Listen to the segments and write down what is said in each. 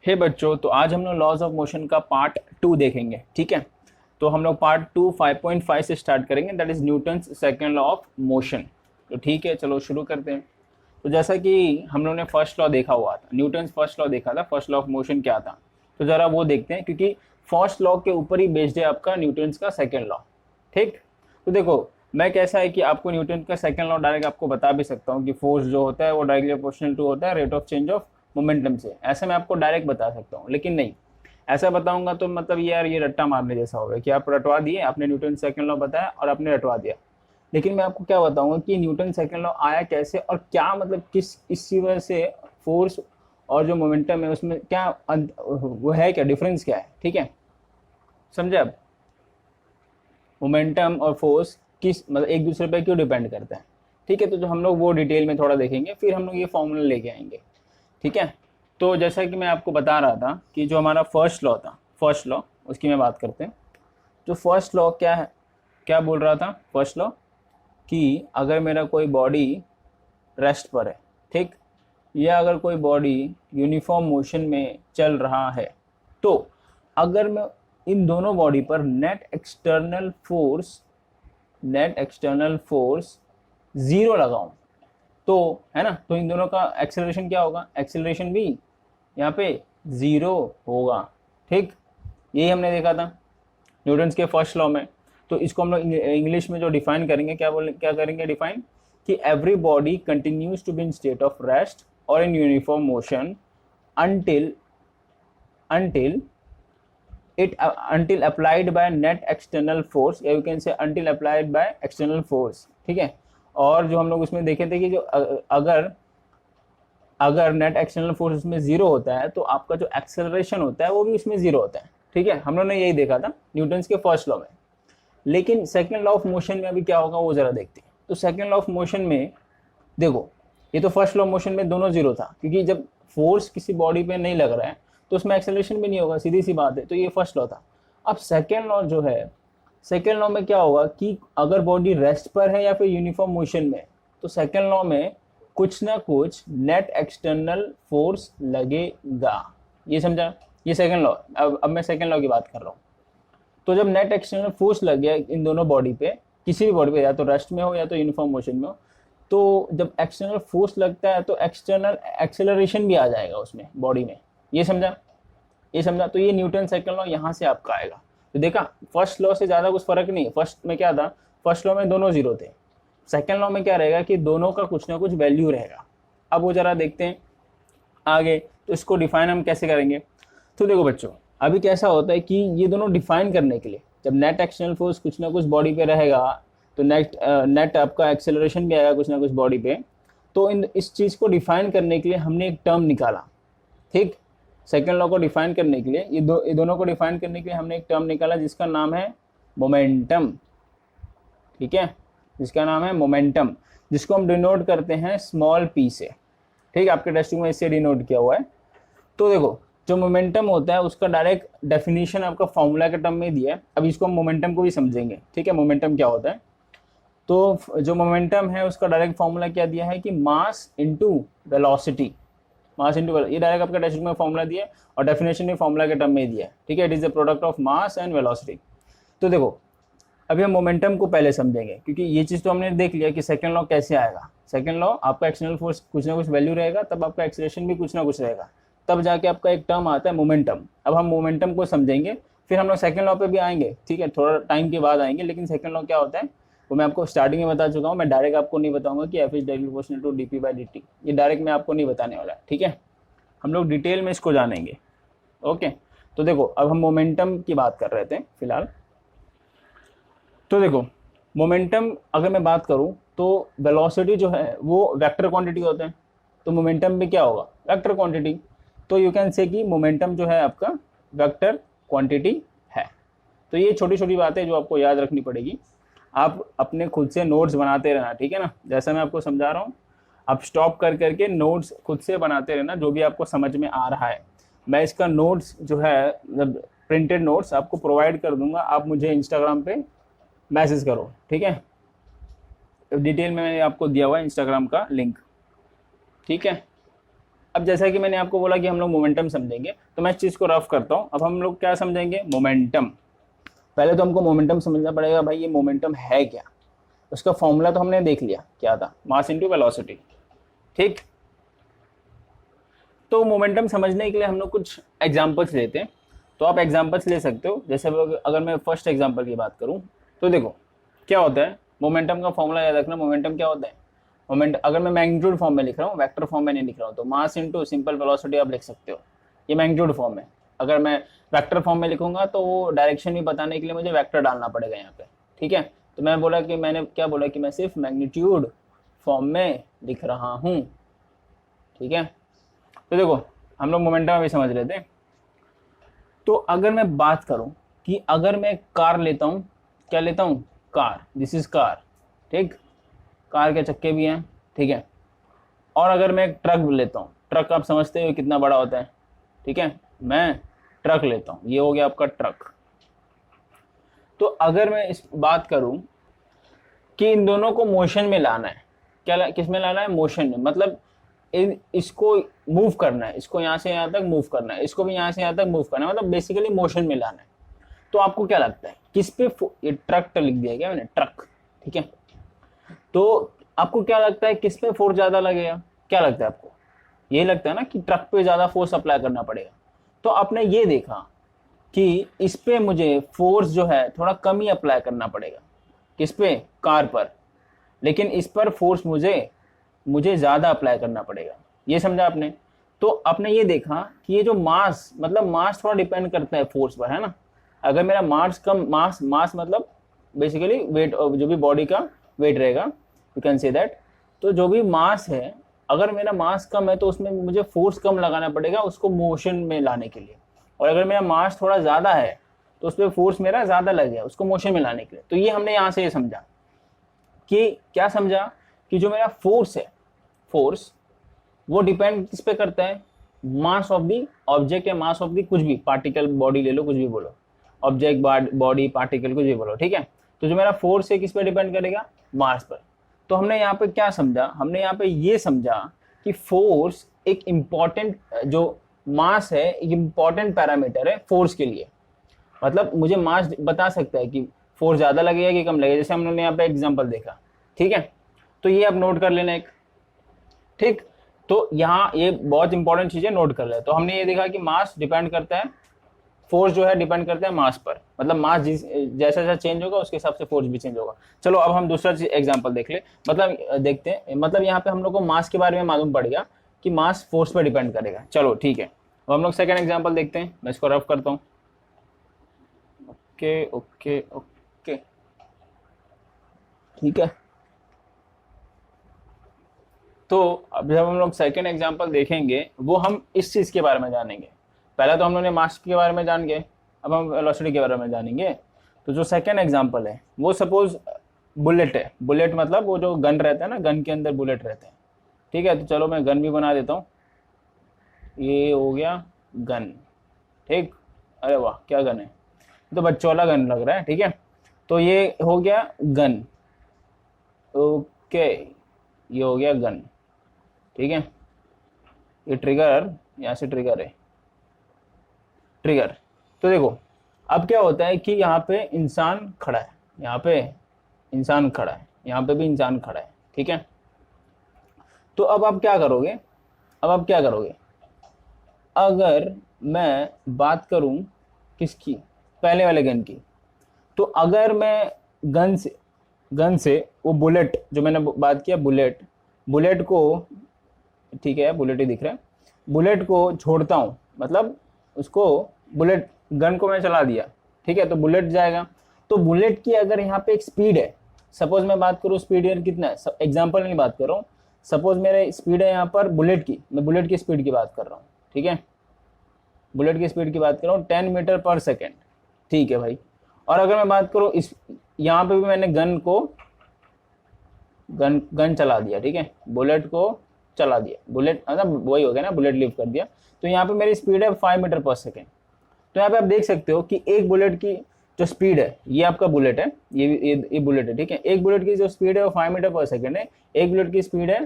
हे बच्चों, तो आज हम लोग लॉज ऑफ मोशन का पार्ट 2 देखेंगे। ठीक है, तो हम लोग पार्ट 2 5.5 से स्टार्ट करेंगे, that is Newton's second law of motion. तो ठीक है, चलो शुरू करते हैं। तो जैसा कि हम लोग ने फर्स्ट लॉ देखा हुआ था, न्यूटन्स फर्स्ट लॉ देखा था, फर्स्ट लॉ ऑफ मोशन क्या था, तो जरा वो देखते हैं, क्योंकि फर्स्ट लॉ के ऊपर ही बेस्ड है आपका न्यूटन्स का सेकेंड लॉ। ठीक, तो देखो मैं कैसा है कि आपको न्यूटन का सेकंड लॉ डायरेक्ट आपको बता भी सकता हूँ कि फोर्स जो होता है वो डायरेक्टली प्रोपोर्शनल टू होता है rate of change of momentum से। ऐसे मैं आपको डायरेक्ट बता सकता हूँ, लेकिन नहीं, ऐसा बताऊंगा तो मतलब यार ये रट्टा मारने जैसा होगा कि आप रटवा दिए, आपने न्यूटन सेकंड लॉ बताया और आपने रटवा दिया। लेकिन मैं आपको क्या बताऊंगा कि न्यूटन सेकंड लॉ आया कैसे और क्या मतलब किस इसी वजह से फोर्स और जो मोमेंटम है उसमें क्या वो है, क्या डिफरेंस क्या है। ठीक है, समझे आप? मोमेंटम और फोर्स किस मतलब एक दूसरे पर क्यों डिपेंड करते हैं। ठीक है, तो जो हम लोग वो डिटेल में थोड़ा देखेंगे, फिर हम लोग ये फॉर्मूला लेके आएंगे। ठीक है, तो जैसा कि मैं आपको बता रहा था कि जो हमारा फर्स्ट लॉ था, फर्स्ट लॉ उसकी मैं बात करते हैं। तो फर्स्ट लॉ क्या है, क्या बोल रहा था फर्स्ट लॉ, कि अगर मेरा कोई बॉडी रेस्ट पर है, ठीक, या अगर कोई बॉडी यूनिफॉर्म मोशन में चल रहा है, तो अगर मैं इन दोनों बॉडी पर नेट एक्सटर्नल फोर्स जीरो लगाऊं, तो है ना, तो इन दोनों का एक्सेलरेशन क्या होगा, एक्सेलरेशन भी यहाँ पे जीरो होगा। ठीक, यही हमने देखा था न्यूटन्स के फर्स्ट लॉ में। तो इसको हम लोग इंग्लिश में जो डिफाइन करेंगे, क्या करेंगे डिफाइन, कि every body continues to be in state of rest और in uniform motion until until applied by net external force, या you can say until applied by external force। ठीक है, और जो हम लोग उसमें देखे थे कि जो अगर नेट एक्सटर्नल फोर्स उसमें जीरो होता है तो आपका जो एक्सेलरेशन होता है वो भी उसमें जीरो होता है। ठीक है, हम लोगों ने यही देखा था न्यूटन्स के फर्स्ट लॉ में। लेकिन सेकेंड लॉ ऑफ मोशन में अभी क्या होगा वो जरा देखते हैं। तो सेकेंड लॉ ऑफ मोशन में देखो, ये तो फर्स्ट लॉ ऑफ मोशन में दोनों जीरो था, क्योंकि जब फोर्स किसी बॉडी पे नहीं लग रहा है तो उसमें एक्सेलरेशन भी नहीं होगा, सीधी सी बात है। तो ये फर्स्ट लॉ था। अब सेकेंड लॉ जो है, सेकेंड लॉ में क्या होगा कि अगर बॉडी रेस्ट पर है या फिर यूनिफॉर्म मोशन में, तो सेकेंड लॉ में कुछ ना कुछ नेट एक्सटर्नल फोर्स लगेगा। ये समझा, ये सेकेंड लॉ। अब मैं सेकेंड लॉ की बात कर रहा हूँ। तो जब नेट एक्सटर्नल फोर्स लग गया इन दोनों बॉडी पे, किसी भी बॉडी पे, या तो रेस्ट में हो या तो यूनिफॉर्म मोशन में हो, तो जब एक्सटर्नल फोर्स लगता है तो एक्सटर्नल एक्सेलरेशन भी आ जाएगा उसमें बॉडी में। ये समझा, ये समझा। तो ये न्यूटन सेकंड लॉ यहाँ से आपका आएगा। तो देखा, फर्स्ट लॉ से ज़्यादा कुछ फर्क नहीं है। फर्स्ट में क्या था, फर्स्ट लॉ में दोनों जीरो थे। सेकंड लॉ में क्या रहेगा कि दोनों का कुछ ना कुछ वैल्यू रहेगा। अब वो जरा देखते हैं आगे, तो इसको डिफाइन हम कैसे करेंगे। तो देखो बच्चों, अभी कैसा होता है कि ये दोनों डिफाइन करने के लिए, जब नेट एक्सटर्नल फोर्स कुछ ना कुछ बॉडी पे रहेगा तो नेट आपका एक्सेलरेशन भी आएगा कुछ ना कुछ बॉडी पे। तो इस चीज़ को डिफाइन करने के लिए हमने एक टर्म निकाला। ठीक, सेकेंड लॉ को डिफाइन करने के लिए, ये दोनों को डिफाइन करने के लिए हमने एक टर्म निकाला जिसका नाम है मोमेंटम। ठीक है, जिसका नाम है मोमेंटम, जिसको हम डिनोट करते हैं स्मॉल पी से। ठीक, आपके टेक्स्ट में इससे डिनोट किया हुआ है। तो देखो, जो मोमेंटम होता है उसका डायरेक्ट डेफिनेशन आपका फॉर्मूला के टर्म में दिया है। अब इसको हम मोमेंटम को भी समझेंगे। ठीक है, मोमेंटम क्या होता है। तो जो मोमेंटम है उसका डायरेक्ट फॉर्मूला क्या दिया है कि mass into velocity, mass into, ये डायरेक्ट आपका टेक्स्ट में फॉर्मूला दिया है और डेफिनेशन भी फॉर्मूला के टर्म में दिया है। ठीक है, it is the product of mass and velocity. तो देखो, अभी हम मोमेंटम को पहले समझेंगे, क्योंकि ये चीज़ तो हमने देख लिया कि सेकेंड लॉ कैसे आएगा। सेकेंड लॉ, आपका एक्सटर्नल फोर्स कुछ ना कुछ वैल्यू रहेगा, तब आपका एक्सेलरेशन भी कुछ ना कुछ रहेगा, तब जाके आपका एक टर्म आता है मोमेंटम। अब हम मोमेंटम को समझेंगे, फिर हम लोग सेकेंड लॉ पे भी आएंगे। ठीक है, थोड़ा टाइम के बाद आएंगे। लेकिन सेकेंड लॉ क्या होता है वो मैं आपको स्टार्टिंग में बता चुका हूँ। मैं डायरेक्ट आपको नहीं बताऊंगा कि F is directly proportional to dp by dt, ये डायरेक्ट मैं आपको नहीं बताने वाला। ठीक है, हम लोग डिटेल में इसको जानेंगे। ओके, तो देखो, अब हम मोमेंटम की बात कर रहे थे फिलहाल। तो देखो, मोमेंटम अगर मैं बात करूं तो वेलोसिटी जो है वो वेक्टर क्वांटिटी होते हैं, तो मोमेंटम में क्या होगा, वेक्टर क्वांटिटी। तो यू कैन से कि मोमेंटम जो है आपका वेक्टर क्वांटिटी है। तो ये छोटी छोटी बातें जो आपको याद रखनी पड़ेगी। आप अपने खुद से नोट्स बनाते रहना। ठीक है ना, जैसा मैं आपको समझा रहा हूँ, आप स्टॉप कर करके नोट्स खुद से बनाते रहना जो भी आपको समझ में आ रहा है। मैं इसका नोट्स जो है, प्रिंटेड नोट्स आपको प्रोवाइड कर दूंगा, आप मुझे इंस्टाग्राम पे मैसेज करो। ठीक है, डिटेल में मैंने आपको दिया हुआ है इंस्टाग्राम का लिंक। ठीक है, अब जैसा कि मैंने आपको बोला कि हम लोग मोमेंटम समझेंगे, तो मैं इस चीज़ को रफ करता हूँ। अब हम लोग क्या समझेंगे, मोमेंटम। पहले तो हमको मोमेंटम समझना पड़ेगा, भाई ये मोमेंटम है क्या। उसका फॉर्मूला तो हमने देख लिया, क्या था, मास इंटू वेलोसिटी। ठीक, तो मोमेंटम समझने के लिए हम लोग कुछ एग्जांपल्स लेते हैं। तो आप एग्जांपल्स ले सकते हो। जैसे अगर मैं फर्स्ट एग्जांपल की बात करूं, तो देखो क्या होता है, मोमेंटम का फॉर्मूला याद रखना। मोमेंटम क्या होता है, मोमेंट अगर मैं मैग्नीट्यूड फॉर्म में लिख रहा हूँ, वेक्टर फॉर्म में नहीं लिख रहा हूँ, तो मास इंटू सिंपल वेलोसिटी आप लिख सकते हो, ये मैग्नीट्यूड फॉर्म है। अगर मैं वेक्टर फॉर्म में लिखूंगा तो वो डायरेक्शन भी बताने के लिए मुझे वेक्टर डालना पड़ेगा यहाँ पे। ठीक है, तो मैंने क्या बोला कि मैं सिर्फ मैग्नीट्यूड फॉर्म में लिख रहा हूँ। ठीक है, तो देखो हम लोग मोमेंटम अभी समझ रहे थे। तो अगर मैं बात करूं कि अगर मैं कार लेता हूं, क्या लेता हूं, कार, दिस इज कार। ठीक, कार के चक्के भी हैं। ठीक है, और अगर मैं एक ट्रक लेता हूं, ट्रक आप समझते हो कितना बड़ा होता है। ठीक है, मैं ट्रक लेता हूं, ये हो गया आपका ट्रक। तो अगर मैं इस बात करूं कि इन दोनों को मोशन में लाना है, क्या किस में लाना है, मोशन में, मतलब इसको मूव करना है, इसको यहाँ से यहाँ तक मूव करना है, इसको भी यहाँ से यहाँ तक मूव करना है, मतलब बेसिकली मोशन में लाना है। तो आपको क्या लगता है किस पे, ये ट्रक लिख दिया गया मैंने, ट्रक। ठीक है, तो आपको क्या लगता है किस पे फोर्स ज्यादा लगेगा, क्या लगता है आपको, यही लगता है ना कि ट्रक पे ज्यादा फोर्स अप्लाई करना पड़ेगा। तो आपने ये देखा कि इस पे मुझे फोर्स जो है थोड़ा कम ही अप्लाई करना पड़ेगा, किस पे, कार पर, लेकिन इस पर फोर्स मुझे ज्यादा अप्लाई करना पड़ेगा। ये समझा आपने। तो आपने ये देखा कि ये जो मास, मतलब मास थोड़ा डिपेंड करता है फोर्स पर, है ना। अगर मेरा मास कम, मास मतलब बेसिकली वेट, जो भी बॉडी का वेट रहेगा, यू कैन से दैट। तो जो भी मास है, अगर मेरा मास कम है तो उसमें मुझे फोर्स कम लगाना पड़ेगा उसको मोशन में लाने के लिए। और अगर मेरा मास थोड़ा ज्यादा है तो उस पर फोर्स मेरा ज्यादा लगेगा उसको मोशन में लाने के लिए। तो ये हमने यहाँ से ये समझा कि, क्या समझा कि जो मेरा फोर्स है, फोर्स वो डिपेंड किस पे करता है, मास ऑफ दी ऑब्जेक्ट या मास ऑफ दी कुछ भी, पार्टिकल, बॉडी ले लो, कुछ भी बोलो, ऑब्जेक्ट, बॉडी, पार्टिकल, कुछ भी बोलो। ठीक है, तो जो मेरा फोर्स है किस पे डिपेंड करेगा, मास पर। तो हमने यहाँ पे क्या समझा, हमने यहाँ पे ये समझा कि फोर्स एक इम्पॉर्टेंट, जो मास है एक इम्पॉर्टेंट पैरामीटर है फोर्स के लिए। मतलब मुझे मास बता सकता है कि फोर्स ज्यादा लगेगा कि कम लगेगा, जैसे हम लोगों ने यहाँ पे एग्जाम्पल देखा। ठीक है, तो ये आप नोट कर लेना एक। ठीक, तो यहाँ ये बहुत इंपॉर्टेंट चीजें नोट कर ले। तो हमने ये देखा कि मास डिपेंड करता है, फोर्स जो है डिपेंड करता है मास पर, मतलब मास जैसा जैसा चेंज होगा उसके हिसाब से फोर्स भी चेंज होगा। चलो अब हम दूसरा एग्जांपल देख ले, मतलब देखते हैं, मतलब यहाँ पे हम लोग को मास के बारे में मालूम पड़ गया कि मास फोर्स पर डिपेंड करेगा। चलो ठीक है, अब हम लोग सेकेंड एग्जाम्पल देखते हैं, मैं इसको रफ करता हूँ। ओके ओके ओके, ठीक है। तो अब जब हम लोग सेकेंड एग्जाम्पल देखेंगे वो हम इस चीज के बारे में जानेंगे। पहला तो हम लोगों ने मास के बारे में जान गए, अब हम वेलोसिटी के बारे में जानेंगे। तो जो सेकेंड एग्जाम्पल है वो सपोज बुलेट है। बुलेट मतलब वो जो गन रहता है ना, गन के अंदर बुलेट रहते हैं। ठीक है, तो चलो मैं गन भी बना देता हूँ। ये हो गया गन। ठीक, अरे वाह क्या गन है, तो बच्चों वाला गन लग रहा है। ठीक है, तो ये हो गया गन। ओके, ये हो गया गन। ठीक है, ये ट्रिगर, यहाँ से ट्रिगर है, ट्रिगर। तो देखो अब क्या होता है कि यहाँ पे इंसान खड़ा है, यहाँ पे इंसान खड़ा है, यहाँ पे भी इंसान खड़ा है। ठीक है, तो अब आप क्या करोगे, अब आप क्या करोगे, अगर मैं बात करूं किसकी, पहले वाले गन की, तो अगर मैं गन से वो बुलेट, जो मैंने बात किया बुलेट को, ठीक है बुलेट ही दिख रहा है, बुलेट को छोड़ता हूं, मतलब उसको, बुलेट गन को मैं चला दिया। ठीक है, तो बुलेट जाएगा। तो बुलेट की अगर यहाँ पे एक स्पीड है, सपोज मैं बात करूँ स्पीड यार कितना है, एग्जाम्पल नहीं बात कर रहा हूँ, सपोज मेरे स्पीड है यहाँ पर बुलेट की, मैं बुलेट की स्पीड की बात कर रहा हूँ। ठीक है, बुलेट की स्पीड की बात कर रहा हूँ 10 मीटर पर सेकेंड। ठीक है भाई, और अगर मैं बात करूँ इस, यहाँ पे भी मैंने गन चला दिया। ठीक है, बुलेट को चला दिया, बुलेट मतलब वही हो गया ना, बुलेट लीव कर दिया। तो यहाँ पे मेरी स्पीड है 5 मीटर पर सेकेंड। तो यहाँ पे आप देख सकते हो कि एक बुलेट की जो स्पीड है, ये आपका बुलेट है, ये बुलेट है। ठीक है, एक बुलेट की जो स्पीड है वो 5 मीटर पर सेकेंड है, एक बुलेट की स्पीड है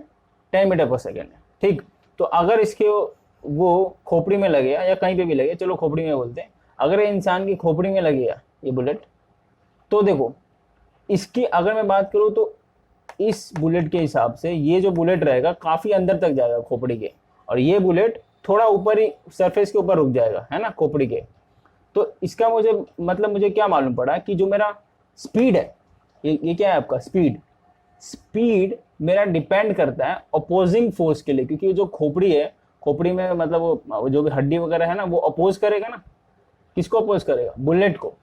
10 मीटर पर सेकेंड है। ठीक, तो अगर इसके वो खोपड़ी में लगेगा या कहीं पे भी लगे, चलो खोपड़ी में बोलते हैं, अगर ये इंसान की खोपड़ी में लगेगा ये बुलेट, तो देखो इसकी अगर मैं बात करूं तो इस बुलेट के हिसाब से ये जो बुलेट रहेगा काफी अंदर तक जाएगा खोपड़ी के, और ये बुलेट थोड़ा ऊपर ही सरफेस के ऊपर रुक जाएगा, है ना, खोपड़ी के। तो इसका मुझे मतलब मुझे क्या मालूम पड़ा कि जो मेरा स्पीड है, ये क्या है आपका स्पीड, स्पीड मेरा डिपेंड करता है अपोजिंग फोर्स के लिए, क्योंकि जो खोपड़ी है, खोपड़ी में मतलब वो जो भी हड्डी वगैरह है ना, वो अपोज करेगा ना, किसको अपोज करेगा, बुलेट को,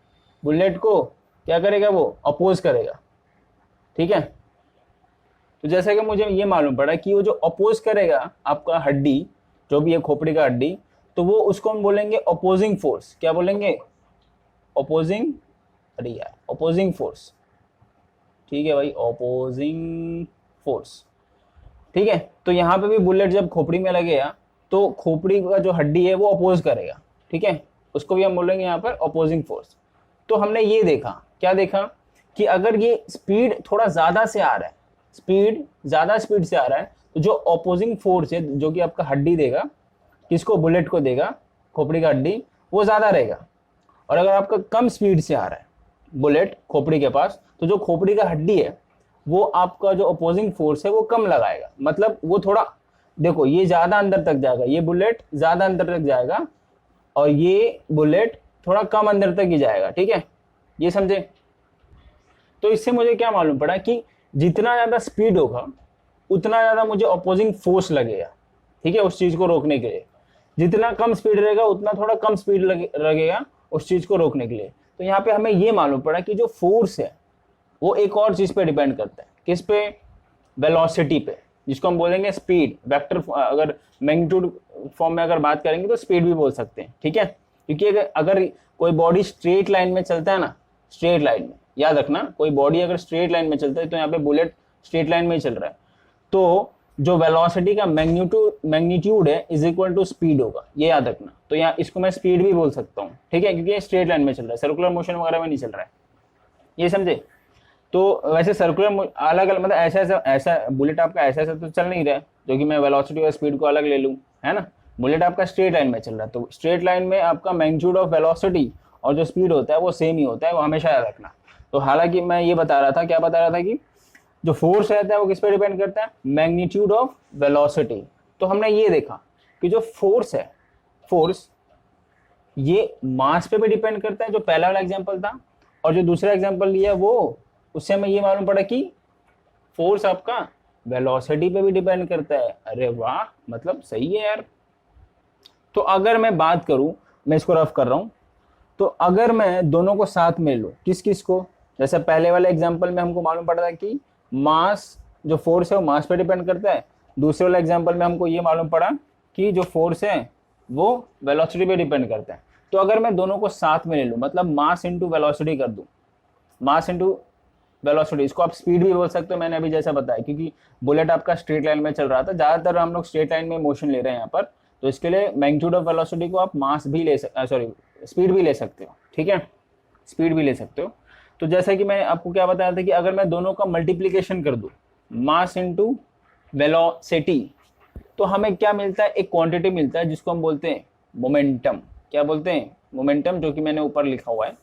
बुलेट को क्या करेगा, वो अपोज करेगा, ठीक है। तो जैसा कि मुझे ये मालूम पड़ा कि वो जो अपोज करेगा आपका हड्डी, जो भी है खोपड़ी का हड्डी, तो वो उसको हम बोलेंगे अपोजिंग फोर्स। क्या बोलेंगे, अपोजिंग, अरे यार अपोजिंग फोर्स, ठीक है भाई, अपोजिंग फोर्स, ठीक है। तो यहाँ पे भी बुलेट जब खोपड़ी में लगेगा तो खोपड़ी का जो हड्डी है वो अपोज करेगा, ठीक है, उसको भी हम बोलेंगे यहाँ पर अपोजिंग फोर्स। तो हमने ये देखा, क्या देखा कि अगर ये स्पीड थोड़ा ज्यादा से आ रहा है, स्पीड ज्यादा स्पीड से आ रहा है, तो जो अपोजिंग फोर्स है जो कि आपका हड्डी देगा, किसको, बुलेट को देगा, खोपड़ी का हड्डी, वो ज्यादा रहेगा। और अगर आपका कम स्पीड से आ रहा है बुलेट खोपड़ी के पास, तो जो खोपड़ी का हड्डी है वो आपका जो अपोजिंग फोर्स है वो कम लगाएगा, मतलब वो थोड़ा, देखो ये ज्यादा अंदर तक जाएगा, ये बुलेट ज्यादा अंदर तक जाएगा और ये बुलेट थोड़ा कम अंदर तक ही जाएगा, ठीक है, ये समझे। तो इससे मुझे क्या मालूम पड़ा कि जितना ज्यादा स्पीड होगा उतना ज्यादा मुझे अपोजिंग फोर्स लगेगा, ठीक है, उस चीज को रोकने के लिए। जितना कम स्पीड रहेगा उतना थोड़ा कम स्पीड लगेगा उस चीज को रोकने के लिए। तो यहाँ पे हमें ये मालूम पड़ा कि जो फोर्स है वो एक और चीज पे डिपेंड करता है, किस पे, वेलोसिटी पे, जिसको हम बोलेंगे स्पीड वेक्टर। अगर मैग्नीट्यूड फॉर्म में अगर बात करेंगे तो स्पीड भी बोल सकते हैं, ठीक है, क्योंकि अगर कोई बॉडी स्ट्रेट लाइन में चलता है ना, स्ट्रेट लाइन में, याद रखना, कोई बॉडी अगर स्ट्रेट लाइन में चलता है, तो यहाँ पे बुलेट स्ट्रेट लाइन में ही चल रहा है, तो जो वेलोसिटी का मैग्नीट्यूड है इज इक्वल टू स्पीड होगा, ये याद रखना। तो यहाँ इसको मैं स्पीड भी बोल सकता हूँ, ठीक है, क्योंकि ये स्ट्रेट लाइन में चल रहा है, सर्कुलर मोशन वगैरह में नहीं चल रहा है, ये समझे। तो वैसे सर्कुलर अलग अलग, मतलब ऐसा बुलेट आपका ऐसा तो चल नहीं रहा है जो कि मैं वेलोसिटी और स्पीड को अलग ले लूँ, है ना। बुलेट आपका स्ट्रेट लाइन में चल रहा है, तो स्ट्रेट लाइन में आपका मैग्नीट्यूड ऑफ वेलोसिटी और जो स्पीड होता है वो सेम ही होता है, वो हमेशा याद रखना। तो हालांकि मैं ये बता रहा था, क्या बता रहा था कि जो फोर्स रहता है वो किस पे डिपेंड करता है, मैग्नीट्यूड ऑफ वेलोसिटी। तो हमने ये देखा कि जो फोर्स है, फोर्स ये मास पे भी डिपेंड करता है, जो पहला वाला एग्जांपल था, और जो दूसरा एग्जांपल लिया वो, उससे हमें ये मालूम पड़ा कि फोर्स आपका वेलोसिटी पे भी डिपेंड करता है। अरे वाह, मतलब सही है यार। तो अगर मैं बात करूं, मैं इसको रफ कर रहा हूं, तो अगर मैं दोनों को साथ में लूं, किस किस को, जैसे पहले वाले एग्जांपल में हमको मालूम पड़ा था कि मास, जो फोर्स है वो मास पे डिपेंड करता है। दूसरे वाले एग्जांपल में हमको ये मालूम पड़ा कि जो फोर्स है वो वेलोसिटी पे डिपेंड करता है। तो अगर मैं दोनों को साथ में ले लूं, मतलब मास इंटू वेलोसिटी कर दूं, मास इंटू वेलोसिटी, इसको आप स्पीड भी बोल सकते हो, मैंने अभी जैसा बताया, क्योंकि बुलेट आपका स्ट्रेट लाइन में चल रहा था, ज्यादातर हम लोग स्ट्रेट लाइन में मोशन ले रहे हैं यहाँ पर, तो इसके लिए मैग्नीट्यूड ऑफ वेलोसिटी को आप मास भी ले सॉरी स्पीड भी ले सकते हो, ठीक है, स्पीड भी ले सकते हो। तो जैसा कि मैं आपको क्या बताया था कि अगर मैं दोनों का मल्टीप्लीकेशन कर दूं, मास इंटू वेलोसिटी, तो हमें क्या मिलता है, एक क्वांटिटी मिलता है जिसको हम बोलते हैं मोमेंटम। क्या बोलते हैं, मोमेंटम, जो कि मैंने ऊपर लिखा हुआ है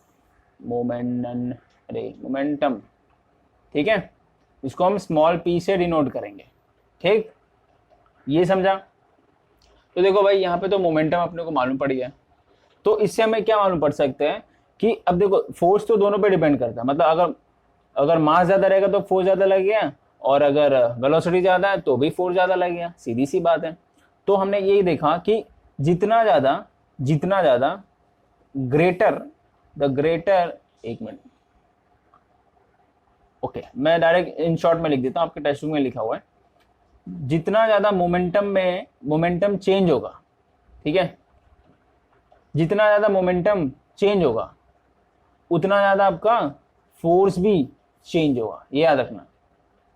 मोमेंटम, ठीक है, इसको हम स्मॉल p से डिनोट करेंगे, ठीक, ये समझा। तो देखो भाई यहाँ पे तो मोमेंटम अपने को मालूम पड़ गया, तो इससे हमें क्या मालूम पड़ सकते हैं कि अब देखो फोर्स तो दोनों पे डिपेंड करता है, मतलब अगर मास ज्यादा रहेगा तो फोर्स ज्यादा लगेगा, और अगर वेलोसिटी ज्यादा है तो भी फोर्स ज्यादा लगेगा, सीधी सी बात है। तो हमने यही देखा कि जितना ज्यादा ग्रेटर, एक मिनट, ओके, मैं डायरेक्ट इन शॉर्ट में लिख देता हूं, आपके टेक्स्ट बुक में लिखा हुआ है, जितना ज्यादा मोमेंटम चेंज होगा, ठीक है, जितना ज्यादा मोमेंटम चेंज होगा उतना ज्यादा आपका फोर्स भी चेंज होगा, ये याद रखना,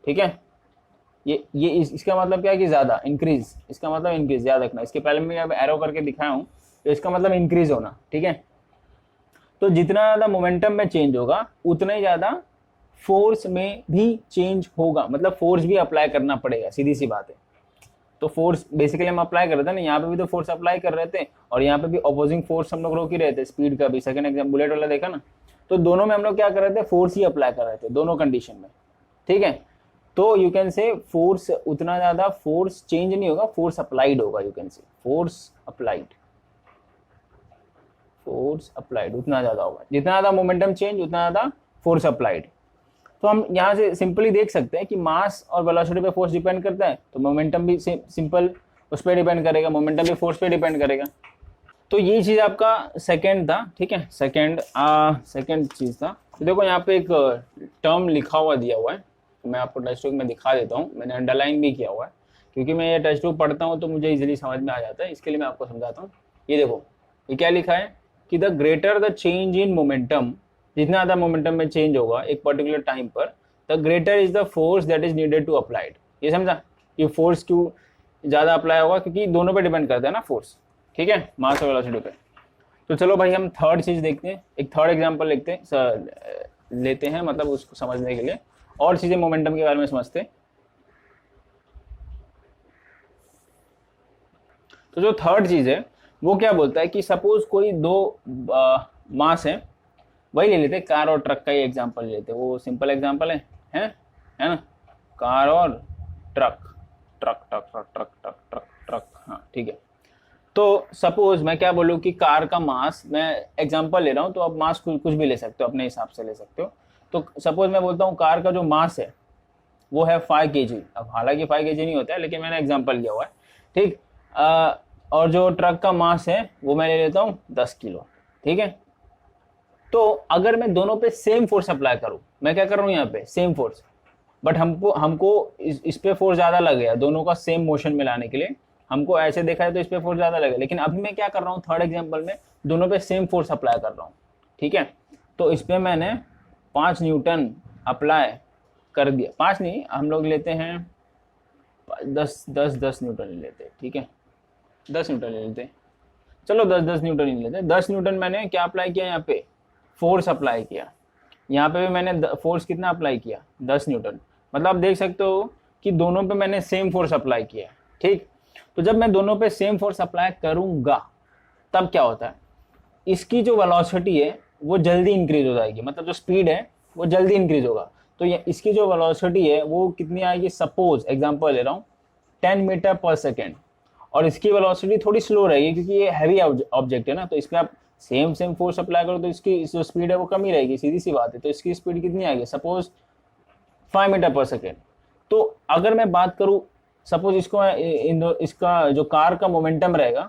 ठीक है। ये इसका मतलब क्या है कि ज्यादा इंक्रीज, इसका मतलब इंक्रीज, याद रखना। इसके पहले मैं एरो करके दिखाया हूं, तो इसका मतलब इंक्रीज होना, ठीक है। तो जितना ज्यादा मोमेंटम में चेंज होगा उतना ही ज्यादा फोर्स में भी चेंज होगा, मतलब फोर्स भी अप्लाई करना पड़ेगा, सीधी सी बात है। तो फोर्स बेसिकली हम अप्लाई कर रहे थे ना, यहाँ पे भी तो फोर्स अप्लाई कर रहे थे और यहाँ पे भी अपोजिंग फोर्स हम लोग रोक ही रहे थे, स्पीड का भी सेकंड एग्जाम बुलेट वाला देखा ना। तो दोनों में हम लोग क्या कर रहे थे, फोर्स ही अप्लाई कर रहे थे दोनों कंडीशन में, ठीक है। तो यू कैन से फोर्स उतना ज्यादा फोर्स चेंज नहीं होगा, फोर्स अप्लाइड होगा, यू कैन से फोर्स अप्लाइड, फोर्स अप्लाइड उतना ज्यादा होगा, जितना ज्यादा मोमेंटम चेंज उतना ज्यादा फोर्स अप्लाइड। तो हम यहाँ से सिंपली देख सकते हैं कि मास और वेलोसिटी पे फोर्स डिपेंड करता है, तो मोमेंटम भी सिंपल उस पर डिपेंड करेगा, मोमेंटम भी फोर्स पे डिपेंड करेगा। तो ये चीज आपका सेकंड था, ठीक है, सेकंड चीज था। तो देखो यहाँ पे एक टर्म लिखा हुआ दिया हुआ है, तो मैं आपको टेक्स्ट बुक में दिखा देता हूँ, मैंने अंडरलाइन भी किया हुआ है क्योंकि मैं ये टेक्स्ट बुक पढ़ता हूँ तो मुझे इजीली समझ में आ जाता है, इसके लिए मैं आपको समझाता हूँ। ये देखो ये क्या लिखा है कि the greater the change in momentum, जितना ज्यादा मोमेंटम में चेंज होगा एक पर्टिकुलर टाइम पर, the greater is the force that is needed to applied. ये समझा, ये फोर्स क्यों ज्यादा अप्लाई होगा, क्योंकि दोनों पे डिपेंड करता है ना फोर्स, ठीक है, मास और वेलोसिटी पे। तो चलो भाई हम थर्ड चीज देखते हैं, एक थर्ड एग्जांपल लेते हैं, मतलब उसको समझने के लिए और चीजें मोमेंटम के बारे में समझते हैं। तो जो थर्ड चीज है वो क्या बोलता है कि सपोज कोई दो मास है, वही ले लेते हैं, कार और ट्रक का ही एग्जांपल ले लेते हैं, वो सिंपल एग्जांपल है ना, कार और truck, truck truck truck truck truck truck truck, हाँ ठीक है। तो सपोज मैं क्या बोलूँ कि कार का मास, मैं एग्जांपल ले रहा हूँ तो आप मास कुछ भी ले सकते हो, अपने हिसाब से ले सकते हो। तो सपोज मैं बोलता हूँ कार का जो मास है वो है 5 kg, अब हालांकि 5 kg नहीं होता है लेकिन मैंने एग्जांपल लिया हुआ है, ठीक। और जो ट्रक का मास है वो मैं ले लेता हूँ 10 किलो, ठीक है। तो अगर मैं दोनों पे सेम फोर्स अप्लाई करूँ, मैं क्या कर रहा हूँ यहाँ पे सेम फोर्स, बट हमको इस पे फोर्स ज्यादा लग गया, दोनों का सेम मोशन में लाने के लिए हमको ऐसे देखा है तो इस पे फोर्स ज्यादा लगे, लेकिन अभी मैं क्या कर रहा हूँ थर्ड एग्जांपल में दोनों पे सेम फोर्स अप्लाई कर रहा हूँ, ठीक है। तो इस पे मैंने 5 न्यूटन अप्लाई कर दिया, 5 नहीं, हम लोग लेते हैं 10 न्यूटन ले लेते हैं, ठीक है, 10 न्यूटन ले लेते हैं, चलो 10 न्यूटन ही लेते हैं। 10 न्यूटन मैंने क्या अप्लाई किया, यहाँ पे फोर्स अप्लाई किया, यहाँ पे भी मैंने फोर्स कितना अप्लाई किया, 10 न्यूटन। मतलब आप देख सकते हो कि दोनों पे मैंने सेम फोर्स अप्लाई किया, ठीक। तो जब मैं दोनों पे सेम फोर्स अप्लाई करूंगा तब क्या होता है, इसकी जो वेलोसिटी है वो जल्दी इंक्रीज हो जाएगी, मतलब जो स्पीड है वो जल्दी इंक्रीज होगा। तो ये इसकी जो वेलोसिटी है वो कितनी आएगी, सपोज एग्जांपल ले रहा हूँ 10 मीटर पर सेकेंड, और इसकी वेलोसिटी थोड़ी स्लो रहेगी क्योंकि ये हैवी ऑब्जेक्ट है ना, तो इस पर आप सेम फोर्स अप्लाई करो तो इसकी जो स्पीड है वो कम ही रहेगी, सीधी सी बात है। तो इसकी स्पीड कितनी आएगी, सपोज 5 मीटर पर सेकेंड। तो अगर मैं बात करूँ सपोज इसको इसका जो कार का मोमेंटम रहेगा,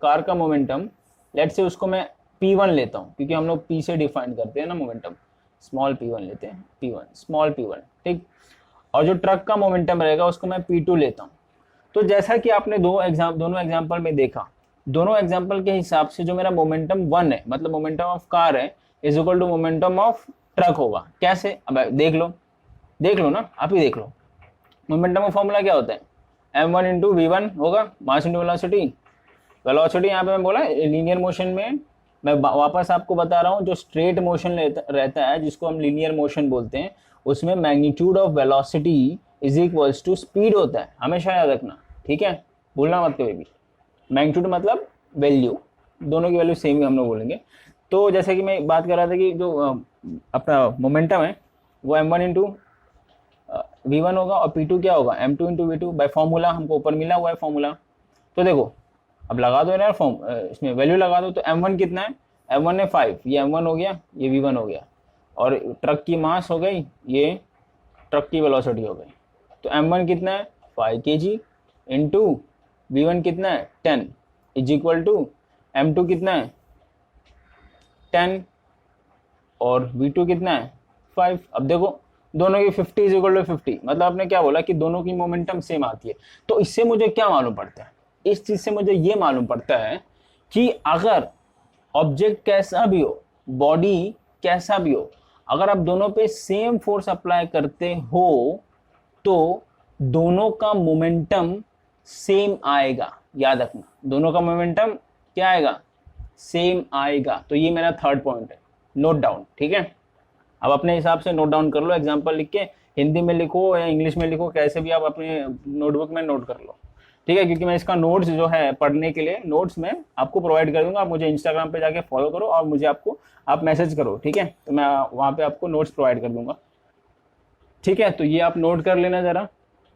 कार का मोमेंटम लेट से उसको मैं P1 लेता हूँ, क्योंकि हम लोग P से डिफाइन करते हैं ना मोमेंटम, स्मॉल P1 लेते हैं, P1 स्मॉल P1, ठीक। और जो ट्रक का मोमेंटम रहेगा उसको मैं P2 लेता हूँ। तो जैसा कि आपने दोनों एग्जाम्पल में देखा, दोनों एग्जाम्पल के हिसाब से जो मेरा मोमेंटम 1 है, मतलब मोमेंटम ऑफ कार है, is equal to momentum of truck होगा। कैसे, अब देख लो ना, आप ही देख लो। मोमेंटम का फॉर्मूला क्या होता है, m1 इंटू v1 होगा, मास इंटू वेलोसिटी। वेलोसिटी यहाँ पे मैं बोला लीनियर मोशन में, मैं वापस आपको बता रहा हूँ, जो स्ट्रेट मोशन रहता है जिसको हम लीनियर मोशन बोलते हैं, उसमें magnitude of velocity is equals to speed होता है, हमेशा याद रखना, ठीक है, भूलना मत कभी भी। मैग्नीट्यूड मतलब वैल्यू, दोनों की वैल्यू सेम ही हम लोग बोलेंगे। तो जैसे कि मैं बात कर रहा था कि जो अपना मोमेंटम है वो m1 इंटू v1 होगा और p2 क्या होगा, m2 into v2 by formula, हमको ऊपर मिला हुआ है फॉर्मूला। तो देखो अब लगा दो ना इसमें वैल्यू लगा दो, तो m1 कितना है, m1 है 5, ये m1 हो गया, ये v1 हो गया, और ट्रक की मास हो गई, ये ट्रक की वेलोसिटी हो गई। तो m1 कितना है 5 kg इंटू v1 कितना है 10 इज इक्वल टू m2 कितना है 10 और v2 कितना है 5। अब देखो दोनों की 50 इज इक्वल टू 50, मतलब आपने क्या बोला कि दोनों की मोमेंटम सेम आती है। तो इससे मुझे क्या मालूम पड़ता है, इस चीज से मुझे ये मालूम पड़ता है कि अगर ऑब्जेक्ट कैसा भी हो, बॉडी कैसा भी हो, अगर आप दोनों पे सेम फोर्स अप्लाई करते हो तो दोनों का मोमेंटम सेम आएगा। याद रखना, दोनों का मोमेंटम क्या आएगा, सेम आएगा। तो ये मेरा थर्ड पॉइंट है, नोट डाउन, ठीक है। अब अपने हिसाब से नोट डाउन कर लो, एग्जांपल लिख के हिंदी में लिखो या इंग्लिश में लिखो, कैसे भी आप अपने नोटबुक में नोट कर लो। ठीक है, क्योंकि मैं इसका नोट्स जो है पढ़ने के लिए नोट्स मैं आपको प्रोवाइड कर दूंगा। आप मुझे इंस्टाग्राम पे जाके फॉलो करो और मुझे आप मैसेज करो, ठीक है, तो मैं वहाँ पे आपको नोट्स प्रोवाइड कर दूंगा। ठीक है, तो ये आप नोट कर लेना जरा,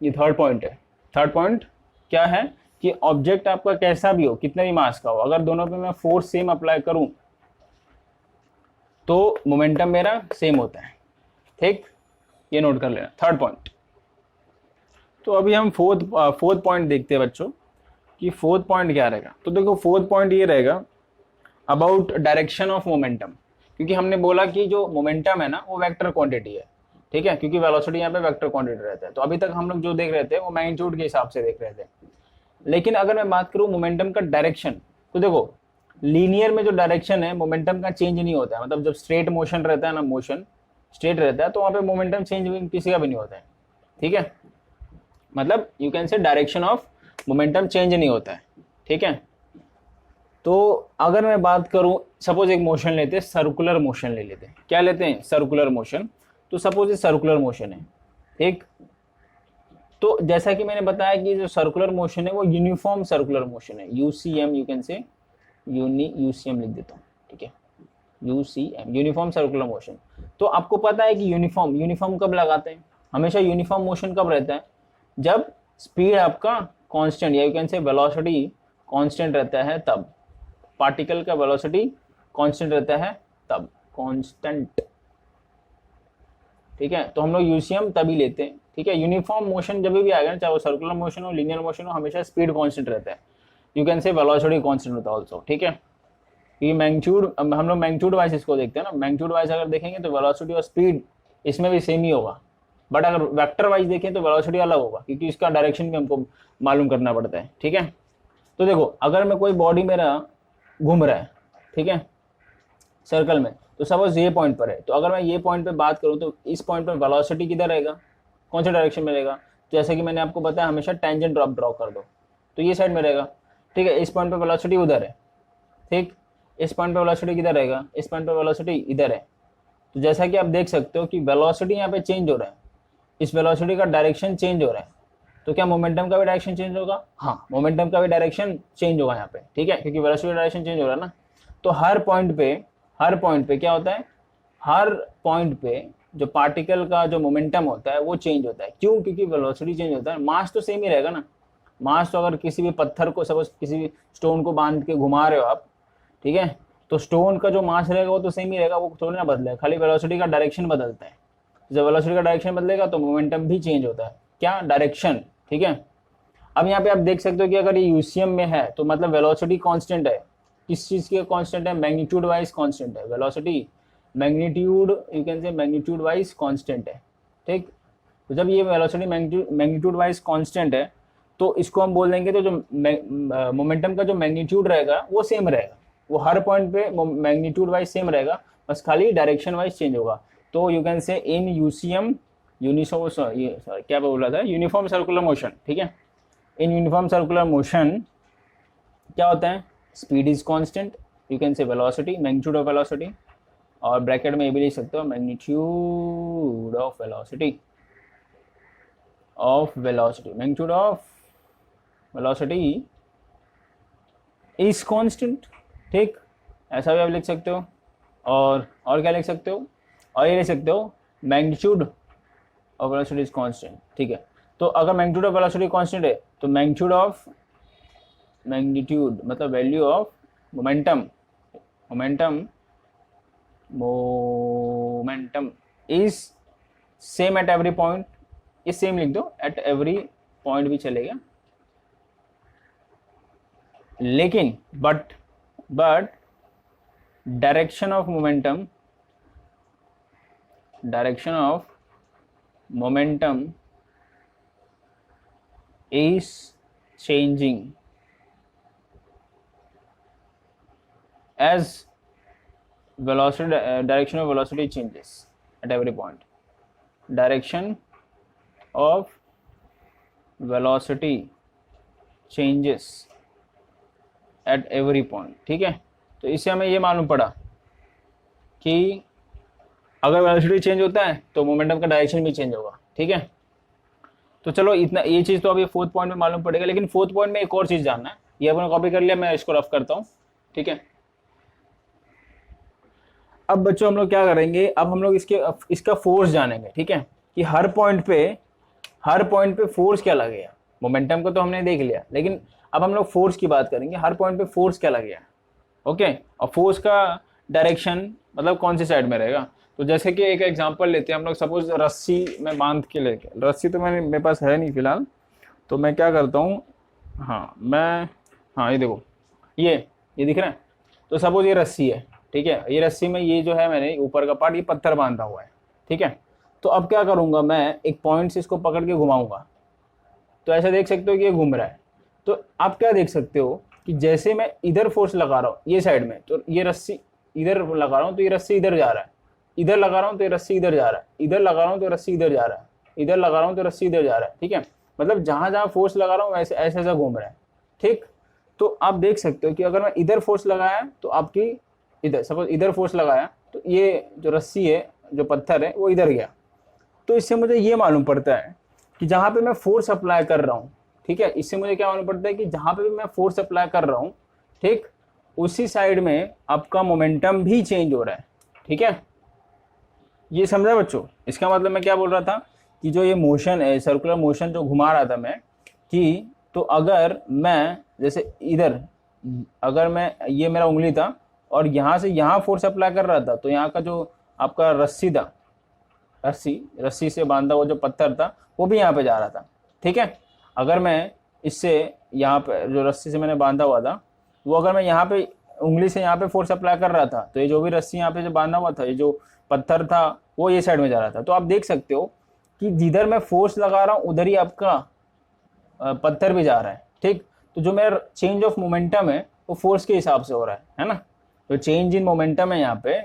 ये थर्ड पॉइंट है। थर्ड पॉइंट क्या है कि ऑब्जेक्ट आपका कैसा भी हो, कितने भी मास का हो, अगर दोनों पे मैं फोर्स सेम अप्लाई करूं तो मोमेंटम मेरा सेम होता है। ठीक, ये नोट कर लेना, थर्ड पॉइंट। तो अभी हम फोर्थ पॉइंट देखते हैं बच्चों कि फोर्थ पॉइंट क्या रहेगा। तो देखो फोर्थ पॉइंट ये रहेगा अबाउट डायरेक्शन ऑफ मोमेंटम, क्योंकि हमने बोला कि जो मोमेंटम है ना वो वेक्टर क्वांटिटी है, ठीक है, क्योंकि वेलोसिटी यहाँ पे वेक्टर क्वांटिटी रहता है। तो अभी तक हम लोग जो देख रहे थे वो मैग्नीट्यूड के हिसाब से देख रहे थे, लेकिन अगर मैं बात करूं मोमेंटम का डायरेक्शन, तो देखो लीनियर में जो डायरेक्शन है मोमेंटम का चेंज नहीं होता है। मतलब जब स्ट्रेट मोशन रहता है ना, मोशन स्ट्रेट रहता है, तो वहां पे मोमेंटम चेंज किसी का भी नहीं होता है। ठीक है, मतलब यू कैन से डायरेक्शन ऑफ मोमेंटम चेंज नहीं होता है। ठीक है, तो अगर मैं बात करूं, सपोज एक मोशन लेते हैं, सर्कुलर मोशन ले लेते हैं। क्या लेते हैं? Circular motion. तो सपोज ये सर्कुलर मोशन है, ठीक, तो जैसा कि मैंने बताया कि जो सर्कुलर मोशन है वो यूनिफॉर्म सर्कुलर मोशन है, यूसीएम, यू कैन से यूसीएम लिख देता हूँ, ठीक है, यूसीएम, यूनिफॉर्म सर्कुलर मोशन। तो आपको पता है कि यूनिफॉर्म कब लगाते हैं? हमेशा यूनिफॉर्म मोशन कब रहता है? जब स्पीड आपका कांस्टेंट, या यू कैन से वेलोसिटी कांस्टेंट रहता है तब। पार्टिकल का वेलोसिटी कांस्टेंट रहता है तब, कांस्टेंट। ठीक है, तो हम लोग यूसीएम तभी लेते हैं। ठीक है, यूनिफॉर्म मोशन जब भी आएगा ना, चाहे वो सर्कुलर मोशन हो, लीनियर मोशन हो, हमेशा स्पीड कांस्टेंट रहता है। यू कैन से वेलोसिटी कांस्टेंट होता है ऑल्सो। ठीक है, ये मैग्नीट्यूड, हम लोग मैग्नीट्यूड वाइज इसको देखते हैं ना, मैग्नीट्यूड वाइज अगर देखेंगे तो वेलोसिटी और स्पीड इसमें भी सेम ही होगा, बट अगर वेक्टर वाइज देखें तो वेलोसिटी अलग होगा, क्योंकि इसका डायरेक्शन भी हमको मालूम करना पड़ता है। ठीक है, तो देखो अगर मैं कोई बॉडी मेरा घूम रहा है, ठीक है, सर्कल में, तो सपोज ये पॉइंट पर है, तो अगर मैं ये पॉइंट पे बात करूं तो इस पॉइंट पर वेलोसिटी किधर रहेगा, कौन सा डायरेक्शन में रहेगा? जैसे कि मैंने आपको बताया हमेशा टेंजेंट ड्रॉ कर दो, तो ये साइड में रहेगा। ठीक है, इस पॉइंट पे वेलोसिटी उधर है, ठीक, इस पॉइंट पे वेलोसिटी किधर रहेगा? इस पॉइंट पे वेलोसिटी इधर है। तो जैसा कि आप देख सकते हो कि वेलोसिटी यहाँ पे चेंज हो रहा है, इस वेलोसिटी का डायरेक्शन चेंज हो रहा है, तो क्या मोमेंटम का भी डायरेक्शन चेंज होगा? हाँ, मोमेंटम का भी डायरेक्शन चेंज होगा यहाँ पे। ठीक है, क्योंकि वेलोसिटी का डायरेक्शन चेंज हो रहा है ना। तो हर पॉइंट पे क्या होता है? हर पॉइंट पे जो पार्टिकल का जो मोमेंटम होता है वो चेंज होता है। क्यों? क्योंकि वेलोसिटी चेंज होता है, मास तो सेम ही रहेगा ना। मास तो अगर किसी भी पत्थर को, सपोज किसी भी स्टोन को बांध के घुमा रहे हो आप, ठीक है, तो स्टोन का जो मास रहेगा वो तो सेम ही रहेगा, वो थोड़ी ना बदलेगा, खाली वेलोसिटी का डायरेक्शन बदलता है। जब वेलोसिटी का डायरेक्शन बदलेगा तो मोमेंटम भी चेंज होता है। क्या? डायरेक्शन। ठीक है, अब यहाँ पे आप देख सकते हो कि अगर ये यूसीएम में है तो मतलब वेलोसिटी कांस्टेंट है। किस चीज की कांस्टेंट है? मैग्नीट्यूड वाइज कांस्टेंट है वेलोसिटी, मैग्नीट्यूड, यू कैन से मैग्नीट्यूड वाइज कांस्टेंट है। ठीक, तो जब ये वेलोसिटी मैग्नीट्यूड वाइज कांस्टेंट है तो इसको हम बोल देंगे, तो जो मोमेंटम का जो मैग्नीट्यूड रहेगा वो सेम रहेगा, वो हर पॉइंट पे मैग्नीट्यूड वाइज सेम रहेगा, बस खाली डायरेक्शन वाइज चेंज होगा। तो यू कैन से इन यूसीएम क्या बोला था? Uniform circular motion. ठीक है, इन यूनिफॉर्म सर्कुलर मोशन क्या होता है? Speed is constant, you can से वेलोसिटी, मैग्नीट्यूड ऑफ वेलोसिटी, और ब्रैकेट में ये भी लिख सकते हो magnitude of velocity, magnitude of velocity is constant. ठीक, ऐसा भी आप लिख सकते हो। और क्या लिख सकते हो? और ये लिख सकते हो magnitude of velocity is constant. ठीक है, तो अगर मैग्नीट्यूड ऑफ वेलोसिटी कांस्टेंट है तो मैग्नीट्यूड मतलब value of momentum is same at every point. ये सेम लिख दो, एट एवरी पॉइंट भी चलेगा, लेकिन but direction of momentum is changing as direction of velocity changes at every point. Direction of velocity changes at every point. ठीक है, तो इससे हमें ये मालूम पड़ा कि अगर वेलोसिटी चेंज होता है तो मोमेंटम का डायरेक्शन भी चेंज होगा। ठीक है, तो चलो इतना, ये चीज़ तो अभी फोर्थ पॉइंट में मालूम पड़ेगा, लेकिन फोर्थ पॉइंट में एक और चीज़ जानना है, ये अपने कॉपी कर लिया, मैं इसको रफ करता हूँ, ठीक है। अब बच्चों हम लोग क्या करेंगे, अब हम लोग इसका फोर्स जानेंगे, ठीक है, कि हर पॉइंट पे फोर्स क्या लगेगा। मोमेंटम को तो हमने देख लिया, लेकिन अब हम लोग फोर्स की बात करेंगे, हर पॉइंट पे फोर्स क्या लगेगा, ओके। और फोर्स का डायरेक्शन मतलब कौन सी साइड में रहेगा। तो जैसे कि एक एग्जांपल लेते हैं हम लोग, सपोज रस्सी में बांध के लेके, रस्सी तो मेरे पास है नहीं फिलहाल, तो मैं क्या करता हूँ, हाँ ये देखो, ये दिख रहा है। तो सपोज ये रस्सी है, ठीक है, ये रस्सी में ये जो है मैंने ऊपर का पार्ट, ये पत्थर बांधा हुआ है, ठीक है। तो अब क्या करूंगा, मैं एक पॉइंट से इसको पकड़ के घुमाऊंगा, तो ऐसा देख सकते हो कि ये घूम रहा है। तो आप क्या देख सकते हो कि जैसे मैं इधर फोर्स लगा रहा हूँ ये साइड में, तो ये रस्सी इधर लगा रहा हूँ तो ये रस्सी इधर जा रहा है, इधर लगा रहा हूँ तो ये रस्सी इधर जा रहा है, इधर लगा रहा हूँ तो रस्सी इधर जा रहा है, इधर लगा रहा हूँ तो रस्सी इधर जा रहा है, ठीक है। मतलब जहां जहां फोर्स लगा रहा हूँ ऐसे ऐसा घूम रहा है, ठीक। तो आप देख सकते हो कि अगर मैं इधर फोर्स लगाया तो आपकी इधर, सपोज इधर फोर्स लगाया तो ये जो रस्सी है, जो पत्थर है, वो इधर गया। तो इससे मुझे ये मालूम पड़ता है कि जहां पे मैं फोर्स अप्लाई कर रहा हूँ, ठीक है, इससे मुझे क्या मालूम पड़ता है कि जहां पे भी मैं फोर्स अप्लाई कर रहा हूँ, ठीक, उसी साइड में आपका मोमेंटम भी चेंज हो रहा है, ठीक है। ये समझा बच्चों। इसका मतलब मैं क्या बोल रहा था कि जो ये मोशन है, सर्कुलर मोशन जो घुमा रहा था मैं, कि तो अगर मैं जैसे इधर, अगर मैं, ये मेरा उंगली था और यहाँ से यहाँ फोर्स अप्लाई कर रहा था, तो यहाँ का जो आपका रस्सी था, रस्सी से बांधा हुआ जो पत्थर था, वो भी यहाँ पे जा रहा था, ठीक है। अगर मैं इससे यहाँ पे जो रस्सी से मैंने बांधा हुआ था, वो अगर मैं यहाँ पे उंगली से यहाँ पे फोर्स अप्लाई कर रहा था, तो ये जो भी रस्सी यहाँ पे जो बांधा हुआ था, ये जो पत्थर था, वो ये साइड में जा रहा था। तो आप देख सकते हो कि जिधर मैं फोर्स लगा रहा हूँ उधर ही आपका पत्थर भी जा रहा है, ठीक। तो जो मेरा चेंज ऑफ मोमेंटम है वो फोर्स के हिसाब से हो रहा है ना। तो चेंज इन मोमेंटम है यहाँ पे,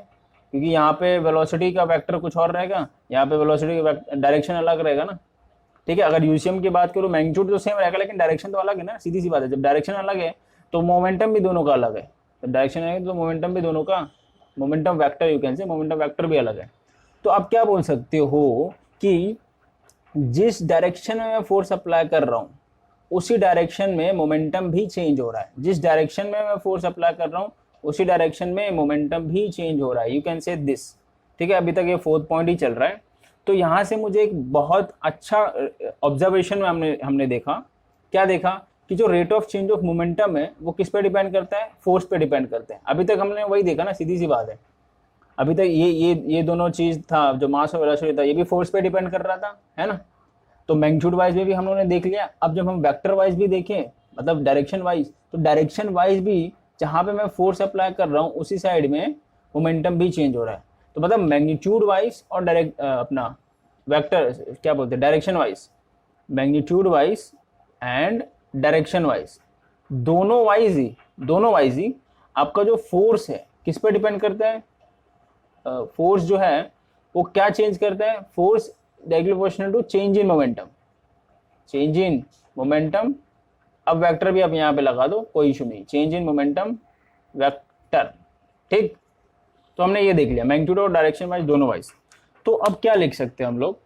क्योंकि यहाँ पे वेलोसिटी का वेक्टर कुछ और रहेगा, यहाँ पे वेलोसिटी का डायरेक्शन अलग रहेगा ना, ठीक है। अगर यूसीएम की बात करूँ, मैग्नीट्यूड तो सेम रहेगा, लेकिन डायरेक्शन तो अलग है ना, सीधी सी बात है। जब डायरेक्शन अलग है तो मोमेंटम भी दोनों का अलग है, जब डायरेक्शन है तो मोमेंटम भी दोनों का, मोमेंटम वेक्टर यू कैन से, मोमेंटम वेक्टर भी अलग है। तो आप क्या बोल सकते हो कि जिस डायरेक्शन में मैं फोर्स अप्लाई कर रहा हूँ उसी डायरेक्शन में मोमेंटम भी चेंज हो रहा है, जिस डायरेक्शन में मैं फोर्स अप्लाई कर रहा हूँ उसी डायरेक्शन में मोमेंटम भी चेंज हो रहा है, यू कैन से दिस, ठीक है। अभी तक ये फोर्थ पॉइंट ही चल रहा है। तो यहाँ से मुझे एक बहुत अच्छा ऑब्जर्वेशन में हमने देखा, क्या देखा कि जो rate of change of momentum है वो किस पे डिपेंड करता है, फोर्स पे डिपेंड करता है। अभी तक हमने वही देखा ना, सीधी सी बात है। अभी तक ये दोनों चीज था, जो मास और वेलोसिटी था, ये भी फोर्स पे डिपेंड कर रहा था, है ना। तो मैग्नीट्यूड वाइज में भी हम लोगों ने देख लिया। अब जब हम वेक्टर वाइज भी देखें, मतलब डायरेक्शन वाइज, तो डायरेक्शन वाइज भी जहां पे मैं फोर्स अप्लाई कर रहा हूँ उसी साइड में मोमेंटम भी चेंज हो रहा है। तो मतलब मैग्नीट्यूड वाइज और डायरेक्ट अपना वेक्टर क्या बोलते हैं, direction wise, magnitude wise and direction wise, दोनों वाइज ही आपका जो फोर्स है किस पे डिपेंड करता है। फोर्स जो है वो क्या चेंज करता है, force directly proportional to change in momentum. अब वेक्टर भी आप यहाँ पे लगा दो, कोई इशू नहीं, चेंज इन मोमेंटम वेक्टर, ठीक। तो हमने ये देख लिया मैग्नीट्यूड और डायरेक्शन वाइज, दोनों वाइज। तो अब क्या लिख सकते हैं हम लोग,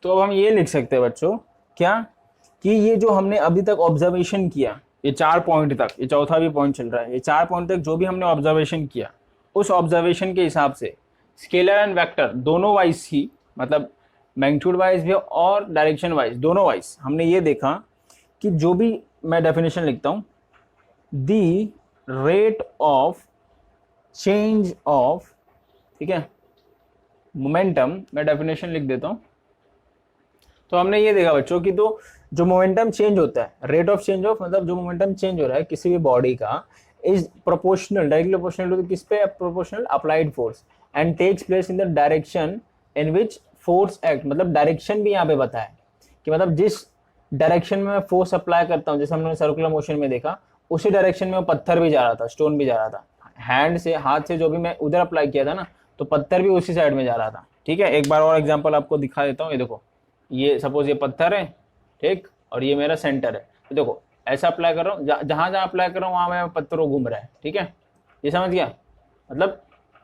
तो अब हम ये लिख सकते हैं बच्चों, क्या कि ये जो हमने अभी तक ऑब्जर्वेशन किया, ये 4 पॉइंट तक, ये चौथा भी पॉइंट चल रहा है, ये 4 पॉइंट तक जो भी हमने ऑब्जर्वेशन किया, उस ऑब्जर्वेशन के हिसाब से स्केलर एंड वेक्टर दोनों वाइज ही, मतलब मैग्नीट्यूड वाइज भी और डायरेक्शन वाइज, दोनों वाइज हमने ये देखा कि जो भी, मैं डेफिनेशन लिखता हूं, the rate of change of, ठीक है, मोमेंटम, मैं डेफिनेशन लिख देता हूं। तो हमने ये देखा बच्चों कि तो जो मोमेंटम चेंज होता है, रेट ऑफ चेंज ऑफ, मतलब जो मोमेंटम चेंज हो रहा है किसी भी बॉडी का, is proportional, directly proportional to किस पे, proportional applied force, and takes place in the direction in which force act. मतलब डायरेक्शन भी यहाँ पे बताया कि मतलब जिस डायरेक्शन में मैं फोर्स अप्लाई करता हूँ, जैसे हमने सर्कुलर मोशन में देखा, उसी डायरेक्शन में वो पत्थर भी जा रहा था, स्टोन भी जा रहा था, हैंड से, हाथ से जो भी मैं उधर अप्लाई किया था ना, तो पत्थर भी उसी साइड में जा रहा था, ठीक है। एक बार और एग्जांपल आपको दिखा देता हूँ, ये देखो, ये सपोज ये पत्थर है, ठीक, और ये मेरा सेंटर है। तो देखो ऐसा अप्लाई कर रहा हूँ, जहां जहां अप्लाई कर रहा हूँ वहां मैं पत्थरों घूम रहा है, ठीक है, ये समझ गया। मतलब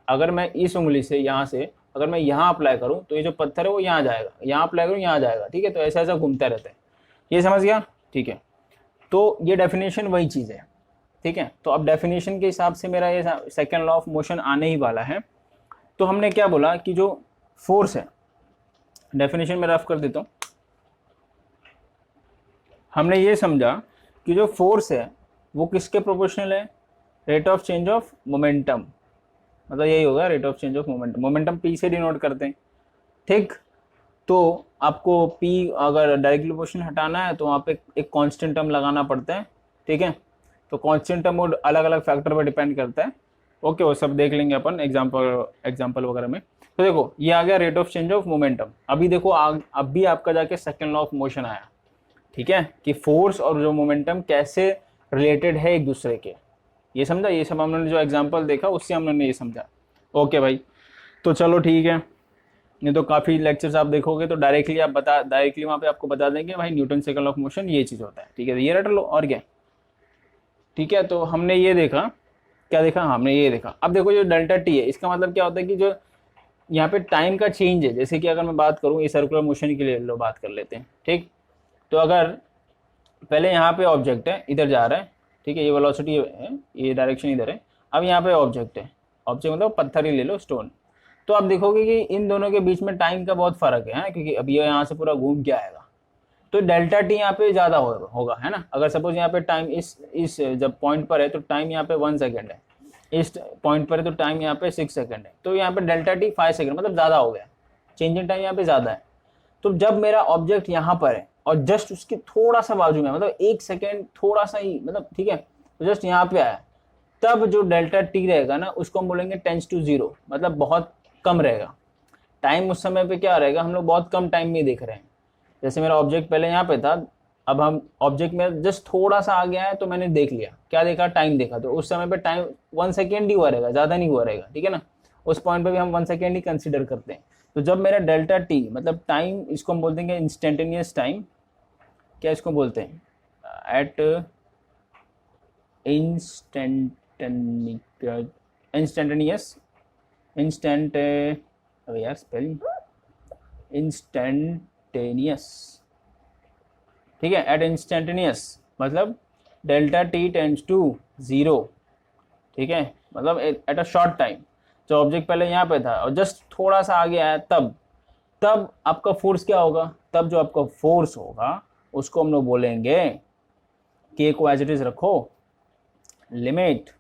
अगर मैं इस उंगली से यहाँ से अगर मैं यहाँ अप्लाई करूँ तो ये जो पत्थर है वो यहाँ जाएगा, यहाँ अप्लाई करूँ यहाँ जाएगा, ठीक है। तो ऐसा ऐसा घूमता रहता है, ये समझ गया, ठीक है। तो ये डेफिनेशन वही चीज़ है, ठीक है। तो अब डेफिनेशन के हिसाब से मेरा ये सेकेंड लॉ ऑफ मोशन आने ही वाला है। तो हमने क्या बोला कि जो फोर्स है, डेफिनेशन में रफ कर देता हूँ। हमने ये समझा कि जो फोर्स है वो किसके प्रोपोर्शनल है, rate of change of momentum, मतलब यही होगा rate of change of momentum. Momentum P से डिनोट करते हैं, ठीक। तो आपको पी अगर डायरेक्टली प्रोपोर्शनल हटाना है तो वहाँ पे एक कांस्टेंट टर्म लगाना पड़ता है, ठीक है। तो कांस्टेंट टर्म अलग अलग फैक्टर पर डिपेंड करता है, ओके। वो सब देख लेंगे अपन एग्जाम्पल वगैरह में। तो देखो ये आ गया rate of change of momentum. अभी देखो अब भी आपका जाके सेकेंड लॉ ऑफ मोशन आया, ठीक है, कि फोर्स और जो मोमेंटम कैसे रिलेटेड है एक दूसरे के, ये समझा। ये सब हमने जो एग्जांपल देखा उससे हमने ये समझा, ओके भाई। तो चलो ठीक है, नहीं तो काफ़ी लेक्चर्स आप देखोगे तो डायरेक्टली वहाँ पे आपको बता देंगे भाई Newton second law of motion ये चीज़ होता है, ठीक है। तो ये रट लो और क्या, ठीक है। तो हमने ये देखा, क्या देखा, हमने ये देखा। अब देखो जो डेल्टा टी है इसका मतलब क्या होता है कि जो यहाँ पे टाइम का चेंज है, जैसे कि अगर मैं बात करूँ ये सर्कुलर मोशन के लिए लो बात कर लेते हैं, ठीक। तो अगर पहले यहाँ पे ऑब्जेक्ट है, इधर जा रहा है, ठीक है, ये वेलोसिटी है, ये डायरेक्शन इधर है। अब यहाँ पे ऑब्जेक्ट है, ऑब्जेक्ट मतलब पत्थर ही ले लो, स्टोन। तो आप देखोगे कि इन दोनों के बीच में टाइम का बहुत फर्क है, क्योंकि अब ये यहाँ से पूरा घूम के आएगा, तो डेल्टा टी यहाँ पे ज़्यादा होगा, है ना। अगर सपोज यहाँ पे टाइम इस जब पॉइंट पर है तो टाइम यहाँ पे 1 सेकेंड है, इस पॉइंट पर है तो टाइम यहाँ पे 6 सेकेंड है, तो यहाँ पे डेल्टा टी 5 सेकेंड, मतलब ज़्यादा हो गया, चेंजिंग टाइम यहाँ पे ज़्यादा है। तो जब मेरा ऑब्जेक्ट यहाँ पर है और जस्ट उसके थोड़ा सा बाजू में, मतलब 1 सेकेंड थोड़ा सा ही, मतलब ठीक है, तो जस्ट यहाँ पे आया, तब जो डेल्टा टी रहेगा ना उसको हम बोलेंगे टेंस टू 0, मतलब बहुत कम रहेगा टाइम। उस समय पे क्या रहेगा, हम लोग बहुत कम टाइम में देख रहे हैं। जैसे मेरा ऑब्जेक्ट पहले यहाँ पे था, अब हम ऑब्जेक्ट में जस्ट थोड़ा सा आ गया है तो मैंने देख लिया, क्या देखा, टाइम देखा। तो उस समय पे टाइम 1 सेकेंड ही हुआ रहेगा, ज़्यादा नहीं हुआ रहेगा, ठीक है ना। उस पॉइंट पे भी हम 1 सेकेंड ही कंसिडर करते हैं। तो जब मेरा डेल्टा टी मतलब टाइम, इसको हम बोलते हैं इंस्टेंटेनियस टाइम, क्या इसको बोलते हैं, एट इंस्टेंटेनियस, ठीक है, एट इंस्टेंटेनियस मतलब डेल्टा टी टेंड्स टू 0, ठीक है, मतलब एट अ शॉर्ट टाइम। जो ऑब्जेक्ट पहले यहाँ पे था और जस्ट थोड़ा सा आगे आया, तब आपका फोर्स क्या होगा, तब जो आपका फोर्स होगा उसको हम लोग बोलेंगे, के को एज इट इज रखो, limit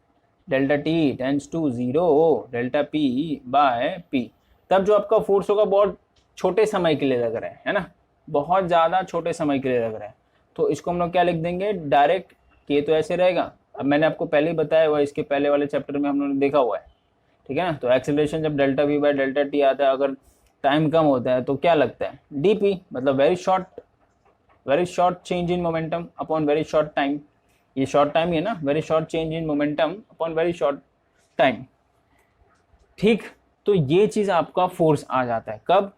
delta t tends to 0 delta p by p. तब जो आपका फोर्स होगा बहुत छोटे समय के लिए लग रहा है ना, बहुत ज़्यादा छोटे समय के लिए लग रहा है, तो इसको हम लोग क्या लिख देंगे, डायरेक्ट के तो ऐसे रहेगा। अब मैंने आपको पहले ही बताया हुआ, इसके पहले वाले चैप्टर में हम लोगों ने देखा हुआ है, ठीक है ना। तो एक्सेलरेशन जब delta we by delta T आता है, अगर टाइम कम होता है तो क्या लगता है, डी पी, मतलब very short change in momentum upon very short time. ये शॉर्ट टाइम है ना, very short change in momentum upon very short time, ठीक। तो ये चीज़ आपका फोर्स आ जाता है कब,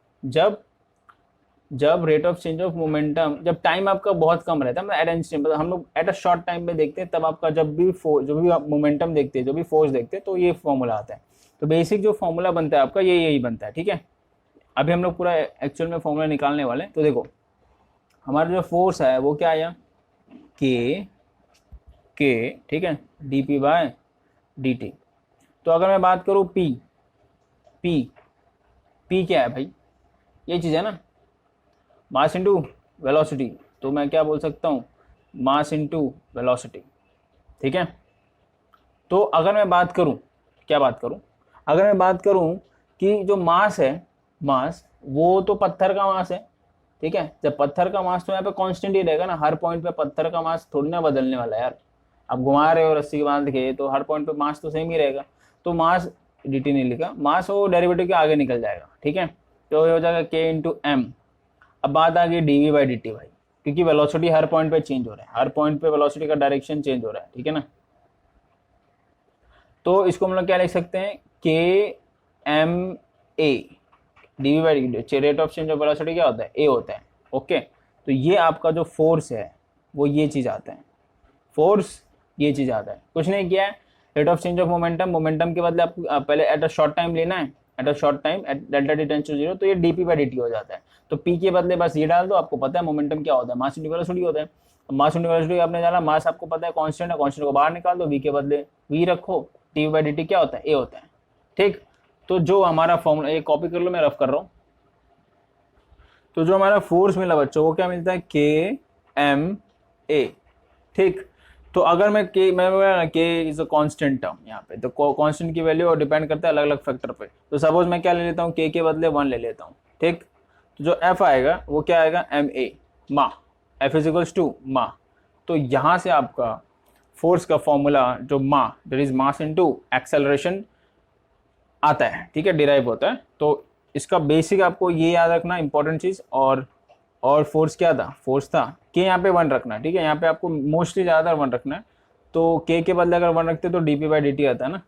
जब rate of change of momentum, जब टाइम आपका बहुत कम रहता है, मतलब एट इंस्टेंट, मतलब हम लोग एट अ शॉर्ट टाइम में देखते हैं, तब आपका जब भी आप मोमेंटम देखते हैं, जो भी फोर्स देखते हैं, तो ये फॉर्मूला आता है। तो बेसिक जो फॉर्मूला बनता है आपका यही बनता है, ठीक है। अभी हम लोग पूरा एक्चुअल में फॉर्मूला निकालने वाले हैं। तो देखो हमारा जो फोर्स है वो क्या आया, के, ठीक है, d p by d t. तो अगर मैं बात करूँ पी क्या है भाई, ये चीज़ है ना, मास इंटू वेलोसिटी। तो मैं क्या बोल सकता हूँ, मास इंटू वेलोसिटी, ठीक है। तो अगर मैं बात करूँ, अगर मैं बात करूँ कि जो मास है, वो तो पत्थर का मास है, ठीक है। जब पत्थर का मास तो यहाँ पे कांस्टेंट ही रहेगा ना, हर पॉइंट पे पत्थर का मास थोड़ी ना बदलने वाला है यार। अब घुमा रहे हो रस्सी के बांध के, तो हर पॉइंट पे मास तो सेम ही रहेगा। तो मास dt नहीं लिखा, मास वो डेरिवेटिव के आगे निकल जाएगा, ठीक है। तो ये हो जाएगा k इंटू एम। अब बात आ गई dv बाई dt भाई, क्योंकि वेलोसिटी हर पॉइंट पे चेंज हो रहा है, हर पॉइंट पे वेलोसिटी का डायरेक्शन चेंज हो रहा है, ठीक है ना। तो इसको हम लोग क्या लिख सकते हैं, k m a, dv by dt, rate of change of velocity क्या होता है, a होता है, ओके। तो ये आपका जो फोर्स है वो ये चीज़ आता है, फोर्स ये चीज़ आता है, कुछ नहीं किया है। Rate of change of momentum के बदले आपको पहले एट अ शॉर्ट टाइम लेना है, at a short time at delta t tends to zero, तो ये dp बाई dt हो जाता है। तो p के बदले बस ये डाल दो, आपको पता है मोमेंटम क्या होता है, मास इंटू वेलोसिटी होता है। मास इंटू वेलोसिटी आपने जाना, मास आपको पता है कांस्टेंट है, कांस्टेंट को बाहर निकाल दो, v के बदले v रखो, टी बाई dt क्या होता है, a होता है। ठीक, तो जो हमारा फॉर्मूला, ये कॉपी कर लो, मैं रफ कर रहा हूँ। तो जो हमारा फोर्स मिला बच्चों वो क्या मिलता है, के एम ए। ठीक, तो अगर मैं के इज अ कांस्टेंट टर्म यहाँ पे, तो कांस्टेंट की वैल्यू और डिपेंड करता है अलग अलग फैक्टर पे। तो सपोज मैं क्या ले लेता हूँ, के बदले 1 ले लेता हूँ। ठीक, तो जो एफ आएगा वो क्या आएगा, एम ए मा, एफ इज इक्वल्स टू मा। तो यहाँ से आपका फोर्स का फॉर्मूला जो मा, that is mass into acceleration आता है। ठीक है, डिराइव होता है। तो इसका बेसिक आपको ये याद रखना इंपॉर्टेंट चीज। और फोर्स क्या था, फोर्स था के, यहाँ पे 1 रखना है। ठीक है, यहाँ पे आपको मोस्टली ज़्यादातर 1 रखना है। तो के बदले अगर 1 रखते तो dp बाई dt आता है ना,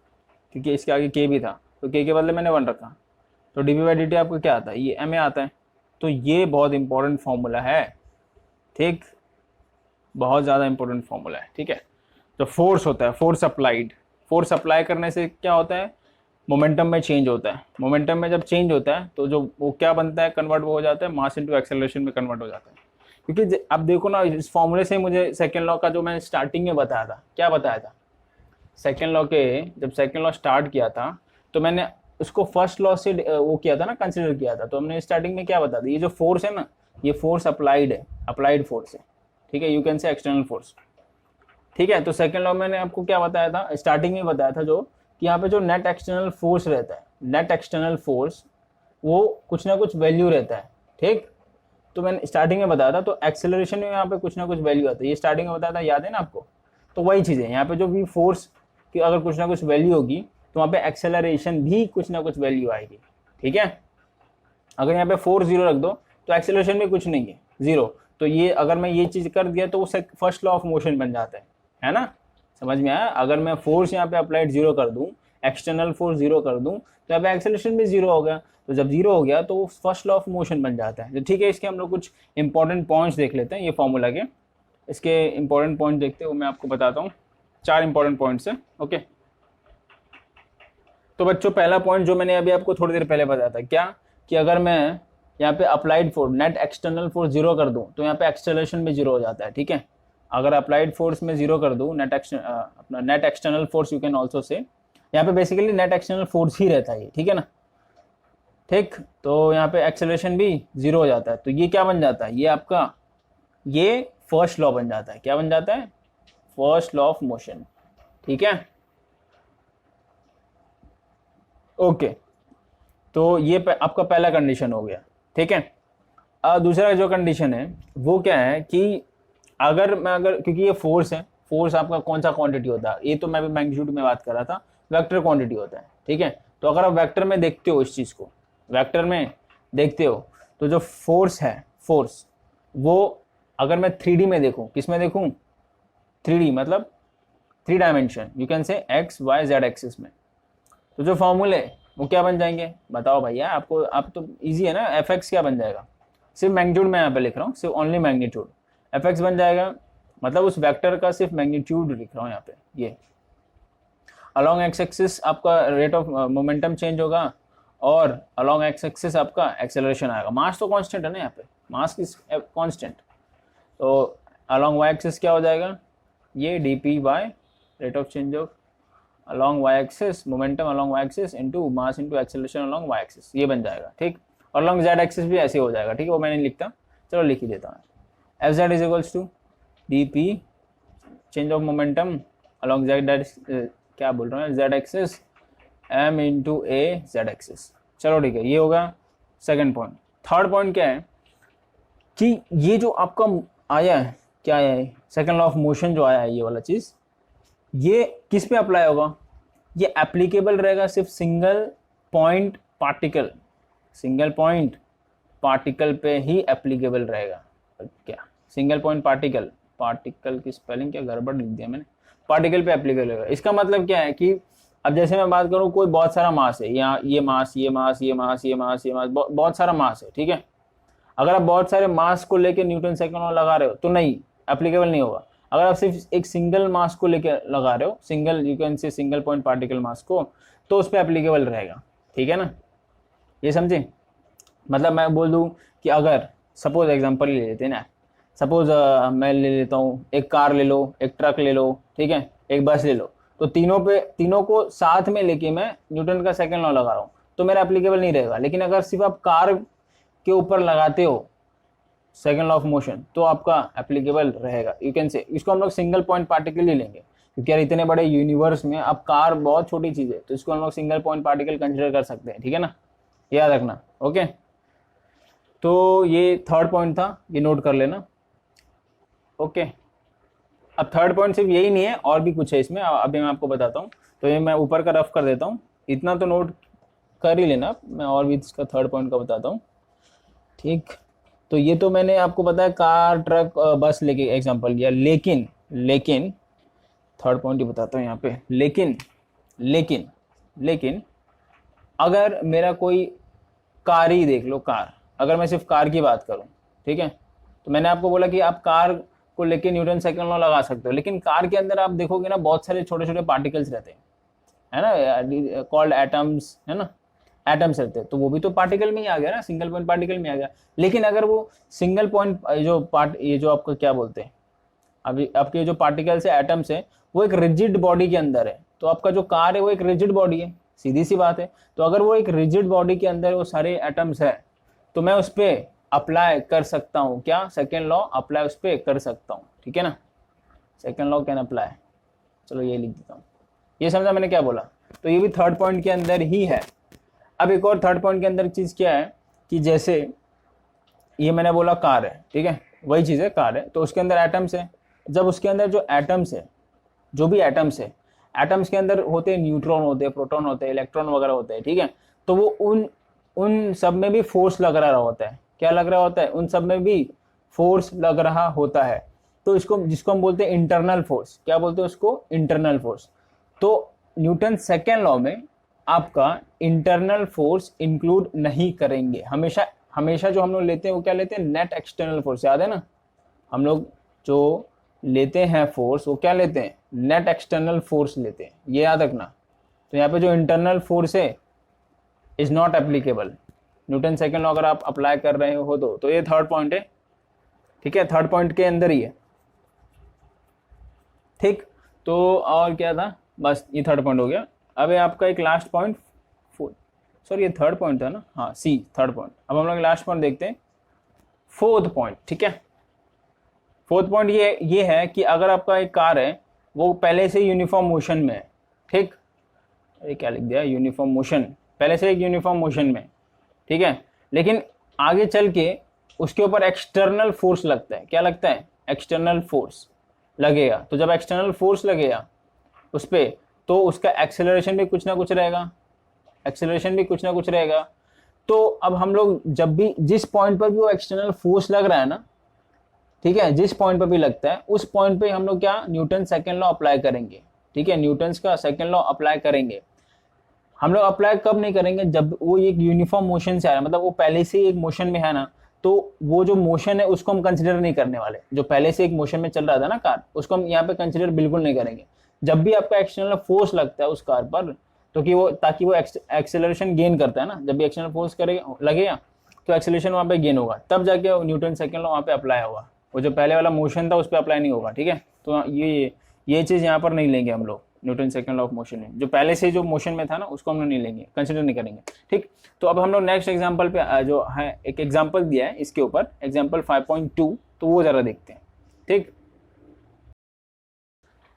क्योंकि इसके आगे के भी था, तो के बदले मैंने 1 रखा, तो dp बाई dt आपको क्या आता है, ये ma आता है। तो ये बहुत इंपॉर्टेंट फॉर्मूला है। ठीक, बहुत ज़्यादा इंपॉर्टेंट फॉर्मूला है। ठीक है, जो फोर्स होता है, फोर्स अप्लाइड, फोर्स अप्लाई करने से क्या होता है, मोमेंटम में चेंज होता है। मोमेंटम में जब चेंज होता है तो जो वो क्या बनता है, कन्वर्ट वो हो जाता है मास इनटू एक्सेलरेशन में कन्वर्ट हो जाता है। क्योंकि अब देखो ना, इस फॉर्मूले से मुझे सेकंड लॉ का जो मैंने स्टार्टिंग में बताया था, क्या बताया था, सेकंड लॉ के, जब सेकंड लॉ स्टार्ट किया था तो मैंने उसको फर्स्ट लॉ से वो किया था ना, कंसिडर किया था। तो हमने स्टार्टिंग में क्या बताया था, ये जो फोर्स है ना, ये फोर्स अप्लाइड है, अप्लाइड फोर्स है। ठीक है, यू कैन से एक्सटर्नल फोर्स। ठीक है, तो सेकंड लॉ मैंने आपको क्या बताया था, स्टार्टिंग में बताया था जो कि यहाँ पे जो नेट एक्सटर्नल फोर्स रहता है, नेट एक्सटर्नल फोर्स वो कुछ ना कुछ वैल्यू रहता है। ठीक, तो मैंने स्टार्टिंग में बताया था, तो एक्सेलरेशन में यहाँ पे कुछ ना कुछ वैल्यू आता है, ये स्टार्टिंग में बताया था, याद है ना आपको। तो वही चीज़ है यहाँ पे, जो भी फोर्स की अगर कुछ ना कुछ वैल्यू होगी तो वहाँ पे एक्सेलरेशन भी कुछ ना कुछ वैल्यू आएगी। ठीक है, अगर यहाँ पे फोर्स 0 रख दो तो एक्सेलरेशन में कुछ नहीं है, 0। तो ये अगर मैं ये चीज़ कर दिया तो वो फर्स्ट लॉ ऑफ मोशन बन जाता है ना, समझ में आया। अगर मैं फोर्स यहाँ पे अप्लाइड 0 कर दूं, एक्सटर्नल फोर्स 0 कर दूं, तो यहाँ पे एक्सेलरेशन भी 0 हो गया। तो जब 0 हो गया तो फर्स्ट लॉ ऑफ मोशन बन जाता है। तो ठीक है, इसके हम लोग कुछ इंपॉर्टेंट पॉइंट्स देख लेते हैं ये फॉर्मूला के। इसके इंपॉर्टेंट पॉइंट देखते हुए मैं आपको बताता हूँ, 4 इंपॉर्टेंट पॉइंट्स है। ओके, तो बच्चों पहला पॉइंट जो मैंने अभी आपको थोड़ी देर पहले बताया था, क्या कि अगर मैं यहाँ पे applied force, net external force 0 कर दूं तो यहाँ पे एक्सेलरेशन भी 0 हो जाता है। ठीक है, अगर अप्लाइड फोर्स में 0 कर दूं, अपना net external force you can also say, यहाँ पे बेसिकली नेट एक्सटर्नल फोर्स ही रहता है, ठीक है ना। ठीक, तो यहाँ पे एक्सेलरेशन भी 0 हो जाता है। तो ये क्या बन जाता है, ये आपका ये फर्स्ट लॉ बन जाता है। क्या बन जाता है, फर्स्ट लॉ ऑफ मोशन। ठीक है, ओके, तो ये आपका पहला कंडीशन हो गया। ठीक है, दूसरा जो कंडीशन है वो क्या है कि अगर क्योंकि ये फोर्स है, फोर्स आपका कौन सा क्वांटिटी होता है, ये तो मैं भी मैग्नीट्यूड में बात कर रहा था, वेक्टर क्वांटिटी होता है। ठीक है, तो अगर आप वेक्टर में देखते हो, इस चीज को वेक्टर में देखते हो, तो जो फोर्स है, फोर्स वो अगर मैं 3D में देखूं, किस में देखूं, 3D मतलब 3 dimension, you can say x y z axis में, तो जो फॉर्मूले वो क्या बन जाएंगे, बताओ भैया आपको, आप तो इजी है ना। एफ एक्स क्या बन जाएगा, सिर्फ मैग्नीट्यूड में यहाँ पे लिख रहा हूँ, सिर्फ ओनली मैग्नीट्यूड, एफ एक्स बन जाएगा, मतलब उस वेक्टर का सिर्फ मैग्नीट्यूड लिख रहा हूँ यहाँ पे। ये अलोंग एक्स एक्सिस आपका रेट ऑफ मोमेंटम चेंज होगा, और अलोंग एक्स एक्सिस आपका एक्सेलरेशन आएगा। मास तो कांस्टेंट है ना यहाँ पे, मास की कांस्टेंट, तो अलोंग वाई एक्सिस क्या हो जाएगा, ये D p by rate of change of along y axis, momentum along y axis into mass into acceleration along y axis, ये बन जाएगा। ठीक, और along z axis भी ऐसे हो जाएगा। ठीक है, वो मैंने लिखता, चलो लिख ही देता हूँ। F Z is equals to d p change of momentum along z क्या बोल रहा हूँ, z axis m into a z axis। चलो ठीक है, ये होगा सेकंड पॉइंट। थर्ड पॉइंट क्या है कि ये जो आपका आया है, क्या आया है, सेकंड लॉ ऑफ मोशन जो आया है, ये वाला चीज, ये किस पे अप्लाई होगा, ये एप्लीकेबल रहेगा सिर्फ single point particle, single point particle पे ही एप्लीकेबल रहेगा। क्या सिंगल पॉइंट पार्टिकल, पार्टिकल की स्पेलिंग क्या गड़बड़ लिख दिया मैंने, पार्टिकल पे एप्लीकेबल रहेगा। इसका मतलब क्या है कि अब जैसे मैं बात करूँ, कोई बहुत सारा मास है, यहाँ ये मास, ये मास, ये मास, ये मास, ये मास, बहुत सारा मास है। ठीक है, अगर आप बहुत सारे मास को लेके न्यूटन सेकंड लॉ लगा रहे हो तो नहीं, एप्लीकेबल नहीं होगा। अगर आप सिर्फ एक सिंगल मास को लेके लगा रहे हो, single, you can say single point particle mass को, तो उस पर एप्लीकेबल रहेगा। ठीक है ना, ये समझे? मतलब मैं बोल दूं कि अगर सपोज एग्जांपल ले लेते हैं ना, सपोज मैं ले लेता हूँ, एक कार ले लो, एक ट्रक ले लो, ठीक है, एक बस ले लो, तो तीनों को साथ में लेके मैं न्यूटन का सेकंड लॉ लगा रहा हूँ, तो मेरा एप्लीकेबल नहीं रहेगा। लेकिन अगर सिर्फ आप कार के ऊपर लगाते हो सेकंड लॉ ऑफ मोशन, तो आपका एप्लीकेबल रहेगा। यू कैन से इसको हम लोग सिंगल पॉइंट पार्टिकल ही लेंगे, क्योंकि यार इतने बड़े यूनिवर्स में अब कार बहुत छोटी चीज है, तो इसको हम लोग सिंगल पॉइंट पार्टिकल कंसिडर कर सकते हैं, ठीक है ना, याद रखना। ओके, तो ये थर्ड पॉइंट था, ये नोट कर लेना। ओके, अब थर्ड पॉइंट सिर्फ यही नहीं है, और भी कुछ है इसमें, अभी मैं आपको बताता हूँ। तो ये मैं ऊपर का रफ कर देता हूँ, इतना तो नोट कर ही लेना, मैं और भी इसका थर्ड पॉइंट का बताता हूँ। ठीक, तो ये तो मैंने आपको बताया कार ट्रक बस लेके एग्जांपल लिया, लेकिन थर्ड पॉइंट ही बताता हूँ यहाँ पे। लेकिन अगर मेरा कोई कार ही देख लो, कार, अगर मैं सिर्फ कार की बात करूँ, ठीक है, तो मैंने आपको बोला कि आप कार को लेके न्यूटन सेकंड लॉ लगा सकते हो, लेकिन कार के अंदर आप देखोगे ना बहुत सारे छोटे छोटे पार्टिकल्स रहते हैं, है ना, कॉल्ड एटम्स, है ना, एटम्स रहते हैं, तो वो भी तो पार्टिकल में ही आ गया ना, सिंगल पॉइंट पार्टिकल में आ गया। लेकिन अगर वो सिंगल पॉइंट ये जो आपको क्या बोलते हैं, अभी आपके जो पार्टिकल्स है, एटम्स है, वो एक रिजिड बॉडी के अंदर है, तो आपका जो कार है वो एक रिजिड बॉडी है, सीधी सी बात है। तो अगर वो एक रिजिड बॉडी के अंदर वो सारे एटम्स है, तो मैं उस पर अप्लाई कर सकता हूँ, क्या, सेकेंड लॉ अप्लाई उस पर कर सकता हूँ, ठीक है ना, सेकेंड लॉ कैन अप्लाई। चलो ये लिख देता हूँ, ये समझा मैंने क्या बोला? तो ये भी थर्ड पॉइंट के अंदर ही है। अब एक और थर्ड पॉइंट के अंदर चीज क्या है कि जैसे ये मैंने बोला कार है, ठीक है, वही चीज है, कार है, तो उसके अंदर एटम्स है। जब उसके अंदर जो एटम्स है, जो भी एटम्स है, एटम्स के अंदर होते हैं न्यूट्रॉन होते हैं, प्रोटॉन होते हैं, इलेक्ट्रॉन वगैरह होते हैं, ठीक है, तो वो उन सब में भी फोर्स लग रहा होता है। क्या लग रहा होता है? उन सब में भी फोर्स लग रहा होता है। तो इसको, जिसको हम बोलते हैं इंटरनल फोर्स, क्या बोलते हैं उसको? Internal force. तो न्यूटन सेकेंड लॉ में आपका इंटरनल फोर्स इंक्लूड नहीं करेंगे। हमेशा हमेशा जो हम लोग लेते हैं वो क्या लेते हैं? नेट एक्सटर्नल फोर्स, याद है ना, हम लोग जो लेते हैं फोर्स वो क्या लेते हैं? नेट एक्सटर्नल फोर्स लेते हैं, ये याद रखना। तो यहाँ पे जो इंटरनल फोर्स है is not applicable, Newton second law अगर आप अप्लाई कर रहे हो तो ये थर्ड पॉइंट है, ठीक है, थर्ड पॉइंट के अंदर ही है, ठीक। तो और क्या था? बस ये थर्ड पॉइंट हो गया। अब ये आपका एक लास्ट पॉइंट, सॉरी ये थर्ड पॉइंट था ना, हाँ सी, थर्ड पॉइंट। अब हम लोग लास्ट पॉइंट देखते हैं, फोर्थ पॉइंट, ठीक है। फोर्थ पॉइंट ये है कि अगर आपका एक कार है वो पहले से यूनिफॉर्म मोशन में है, ठीक, ये क्या लिख दिया, यूनिफॉर्म मोशन, पहले से एक यूनिफॉर्म मोशन में, ठीक है, लेकिन आगे चल के उसके ऊपर एक्सटर्नल फोर्स लगता है। क्या लगता है? एक्सटर्नल फोर्स लगेगा। तो जब एक्सटर्नल फोर्स लगेगा उस पर, तो उसका एक्सेलरेशन भी कुछ ना कुछ रहेगा, एक्सेलरेशन भी कुछ ना कुछ रहेगा। तो अब हम लोग जब भी जिस पॉइंट पर भी वो एक्सटर्नल फोर्स लग रहा है ना, ठीक है, जिस पॉइंट पर भी लगता है उस पॉइंट पे हम लोग क्या, न्यूटन सेकेंड लॉ अप्लाई करेंगे, ठीक है, न्यूटन्स का सेकेंड लॉ अप्लाई करेंगे। हम लोग अप्लाई कब नहीं करेंगे? जब वो एक यूनिफॉर्म मोशन से आ रहा है, मतलब वो पहले से एक मोशन में है ना, तो वो जो मोशन है उसको हम कंसिडर नहीं करने वाले। जो पहले से एक मोशन में चल रहा था ना कार, उसको हम यहाँ पे कंसिडर बिल्कुल नहीं करेंगे। जब भी आपका एक्सटर्नल फोर्स लगता है उस कार पर, तो कि वो, ताकि वो एक्सेलरेशन गेन करता है ना, जब भी एक्सटर्नल फोर्स करेगा लगेगा तो एक्सेलरेशन वहाँ पे गेन होगा, तब जाके न्यूटन सेकेंड लॉ वहाँ पे अप्लाई होगा। वो जो पहले वाला मोशन था उस पर अप्लाई नहीं होगा, ठीक है। तो ये चीज़ यहाँ पर नहीं लेंगे हम लोग Newton second law of motion में। जो पहले से जो मोशन में था ना उसको हम लोग नहीं लेंगे, कंसिडर नहीं करेंगे, ठीक। तो अब हम लोग नेक्स्ट एग्जांपल पे जो है एक एग्जांपल दिया है इसके ऊपर, एग्जांपल 5.2, तो वो ज़रा देखते हैं, ठीक।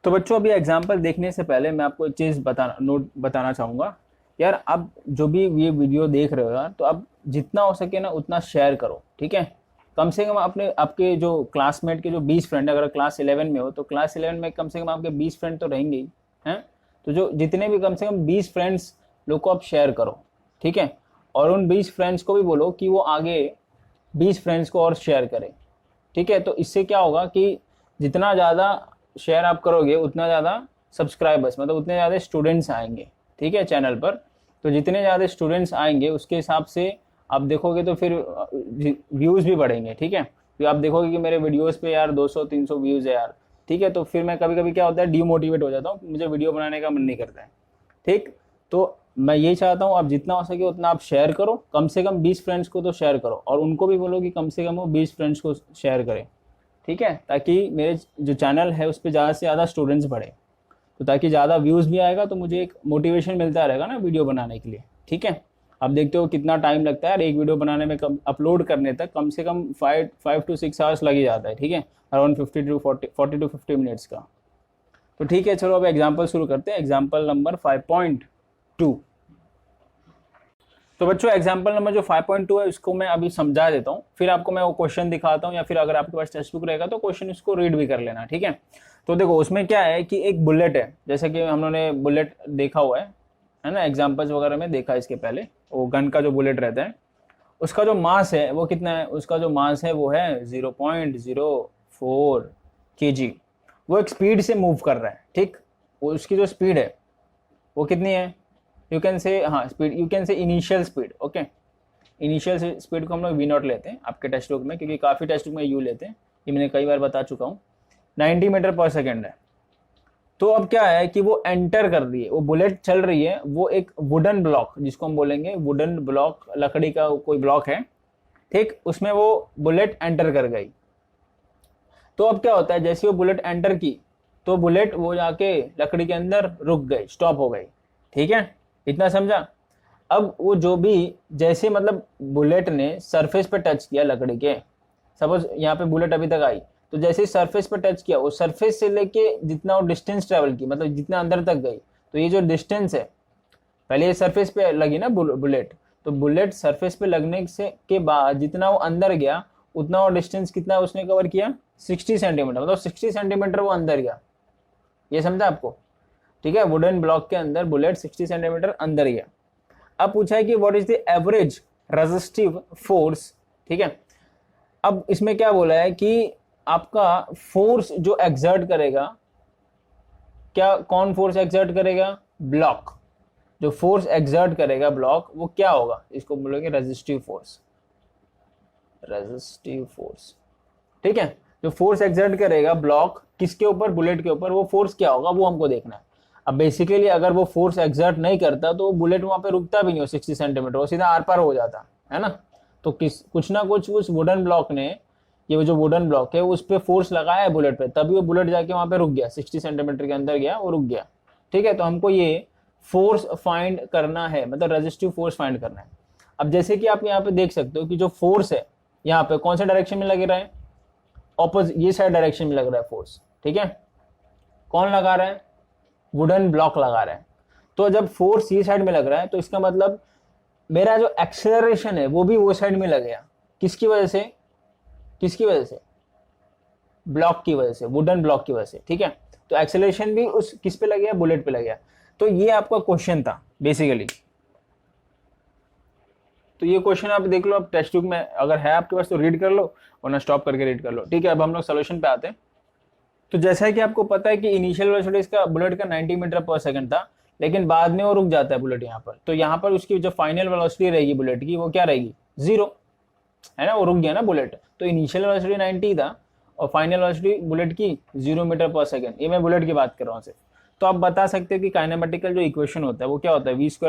तो बच्चों अभी एग्जांपल देखने से पहले मैं आपको एक चीज़ बताना चाहूँगा यार। अब जो भी ये वीडियो देख रहे हो यार, तो अब जितना हो सके ना उतना शेयर करो, ठीक है। कम से कम आपके जो क्लासमेट के जो 20 फ्रेंड, अगर क्लास 11 में हो तो क्लास 11 में कम से कम आपके 20 फ्रेंड तो रहेंगे ही, हैं। तो जो जितने भी कम से कम 20 फ्रेंड्स लोग को आप शेयर करो, ठीक है। और उन 20 फ्रेंड्स को भी बोलो कि वो आगे 20 फ्रेंड्स को और शेयर करें, ठीक है। तो इससे क्या होगा कि जितना ज़्यादा शेयर आप करोगे उतना ज़्यादा सब्सक्राइबर्स, मतलब उतने ज़्यादा स्टूडेंट्स आएंगे, ठीक है, चैनल पर। तो जितने ज़्यादा स्टूडेंट्स आएंगे उसके हिसाब से आप देखोगे तो फिर व्यूज़ भी बढ़ेंगे, ठीक है। तो आप देखोगे कि मेरे वीडियोस पे यार 200-300 व्यूज़ है यार, ठीक है। तो फिर मैं कभी कभी क्या होता है, डीमोटिवेट हो जाता हूँ, मुझे वीडियो बनाने का मन नहीं करता है, ठीक। तो मैं ये चाहता हूँ आप जितना हो सके उतना आप शेयर करो, कम से कम 20 फ्रेंड्स को तो शेयर करो, और उनको भी बोलो कि कम से कम वो 20 फ्रेंड्स को शेयर करें, ठीक है, ताकि मेरे जो चैनल है उस पर ज़्यादा से ज़्यादा स्टूडेंट्स बढ़े, तो ताकि ज़्यादा व्यूज़ भी आएगा तो मुझे एक मोटिवेशन मिलता रहेगा ना वीडियो बनाने के लिए, ठीक है। आप देखते हो कितना टाइम लगता है यार एक वीडियो बनाने में, कम अपलोड करने तक कम से कम 5 to 6 आवर्स लग ही जाता है, ठीक है, अराउंड 40 to 50 मिनट्स का। तो ठीक है, चलो अब एग्जाम्पल शुरू करते हैं। Example number 5.2। तो बच्चों एग्जाम्पल नंबर जो 5.2 है उसको मैं अभी समझा देता हूँ, फिर आपको मैं वो क्वेश्चन दिखाता हूँ, या फिर अगर आपके पास टेक्स्ट बुक रहेगा तो क्वेश्चन उसको रीड भी कर लेना, ठीक है। तो देखो उसमें क्या है कि एक बुलेट है, जैसे कि हम लोगों ने बुलेट देखा हुआ है ना, एग्जाम्पल्स वगैरह में देखा इसके पहले, वो गन का जो बुलेट रहता है उसका जो मास है वो कितना है, उसका जो मास है वो है 0.04 kg। वो एक स्पीड से मूव कर रहा है, ठीक, उसकी जो स्पीड है वो कितनी है, यू कैन से, हाँ स्पीड, यू कैन से initial speed, okay. Initial speed को हम लोग v0 लेते हैं आपके टेक्स्ट बुक में, क्योंकि काफ़ी टेक्स्ट बुक में u लेते हैं, ये मैंने कई बार बता चुका हूँ। 90 मीटर पर सेकेंड है। तो अब क्या है कि वो एंटर कर रही है, वो बुलेट चल रही है, वो एक वुडन ब्लॉक, जिसको हम बोलेंगे वुडन ब्लॉक, लकड़ी का कोई ब्लॉक है, ठीक, उसमें वो बुलेट एंटर कर गई। तो अब क्या होता है, जैसे वो बुलेट एंटर की तो बुलेट वो जाके लकड़ी के अंदर रुक गई, स्टॉप हो गई, ठीक है, इतना समझा। अब वो जो भी, जैसे मतलब बुलेट ने सरफेस पे टच किया लकड़ी के, सपोज यहाँ पे बुलेट अभी तक आई, तो जैसे सरफेस पे टच किया, वो सरफेस से लेके जितना वो डिस्टेंस ट्रेवल की, मतलब जितना अंदर तक गई, तो ये जो डिस्टेंस है, पहले ये सरफेस पे लगी ना बुलेट, तो बुलेट सरफेस पे लगने से के बाद जितना वो अंदर गया उतना वो डिस्टेंस कितना उसने कवर किया, 60 सेंटीमीटर, मतलब 60 सेंटीमीटर वो अंदर गया, ये समझा आपको, ठीक है। वुडन ब्लॉक के अंदर बुलेट 60 सेंटीमीटर अंदर गया। अब पूछा है कि what is the average resistive force, ठीक है। अब इसमें क्या बोला है कि आपका फोर्स जो एक्सर्ट करेगा, क्या, कौन फोर्स एक्सर्ट करेगा, ब्लॉक, जो फोर्स एक्सर्ट करेगा ब्लॉक वो क्या होगा, इसको बोलोगे रेजिस्टिव फोर्स, रेजिस्टिव फोर्स, ठीक है। जो फोर्स एक्सर्ट करेगा ब्लॉक किसके ऊपर, बुलेट के ऊपर, वो फोर्स क्या होगा वो हमको देखना है। अब बेसिकली अगर वो फोर्स एक्सर्ट नहीं करता तो बुलेट वहां पे रुकता भी नहीं हो 60 सेंटीमीटर, वो सीधा आर पार हो जाता है ना। तो कुछ ना कुछ उस वुडन ब्लॉक ने, ये जो वुडन ब्लॉक है उस पर फोर्स लगाया है बुलेट पे, तभी वो बुलेट जाके वहां पे रुक गया, 60 सेंटीमीटर के अंदर गया, वो रुक गया, ठीक है। तो हमको ये फोर्स फाइंड करना है, मतलब रेजिस्टिव फोर्स फाइंड करना है। अब जैसे कि आप यहाँ पे देख सकते हो कि जो फोर्स है यहाँ पे कौन से डायरेक्शन में लग रहा है, ऑपोजिट, ये साइड डायरेक्शन में लग रहा है फोर्स, ठीक है। कौन लगा रहा है, वुडन ब्लॉक लगा रहा है। तो जब फोर्स ये साइड में लग रहा है तो इसका मतलब मेरा जो एक्सेलरेशन है वो भी वो साइड में लगेगा, किसकी वजह से, किसकी वजह से, ब्लॉक की वजह से, वुडन ब्लॉक की वजह से, ठीक है। तो एक्सेलरेशन भी उस किस पे लगेगा, बुलेट पे लगेगा। तो ये आपका क्वेश्चन था बेसिकली। तो ये क्वेश्चन आप देख लो, अब टेक्स्ट बुक में अगर है आपके पास तो रीड कर लो, वरना स्टॉप करके रीड कर लो, ठीक है। अब हम लोग सोल्यूशन पे आते हैं। तो जैसा कि आपको पता है कि इनिशियल वेलोसिटी इसका बुलेट का 90 मीटर पर सेकंड था, लेकिन बाद में वो रुक जाता है बुलेट यहाँ पर, तो यहाँ पर उसकी जो फाइनल वेलोसिटी रहेगी बुलेट की वो क्या रहेगी, 0, है ना, वो रुक गया ना बुलेट। तो इनिशियल वेलोसिटी 90 था और फाइनल वेलोसिटी बुलेट की 0 मीटर पर सेकंड, ये मैं बुलेट की बात कर रहा हूँ सिर्फ। तो आप बता सकते हो कि काइनेमेटिकल जो इक्वेशन होता है वो क्या होता है, v² =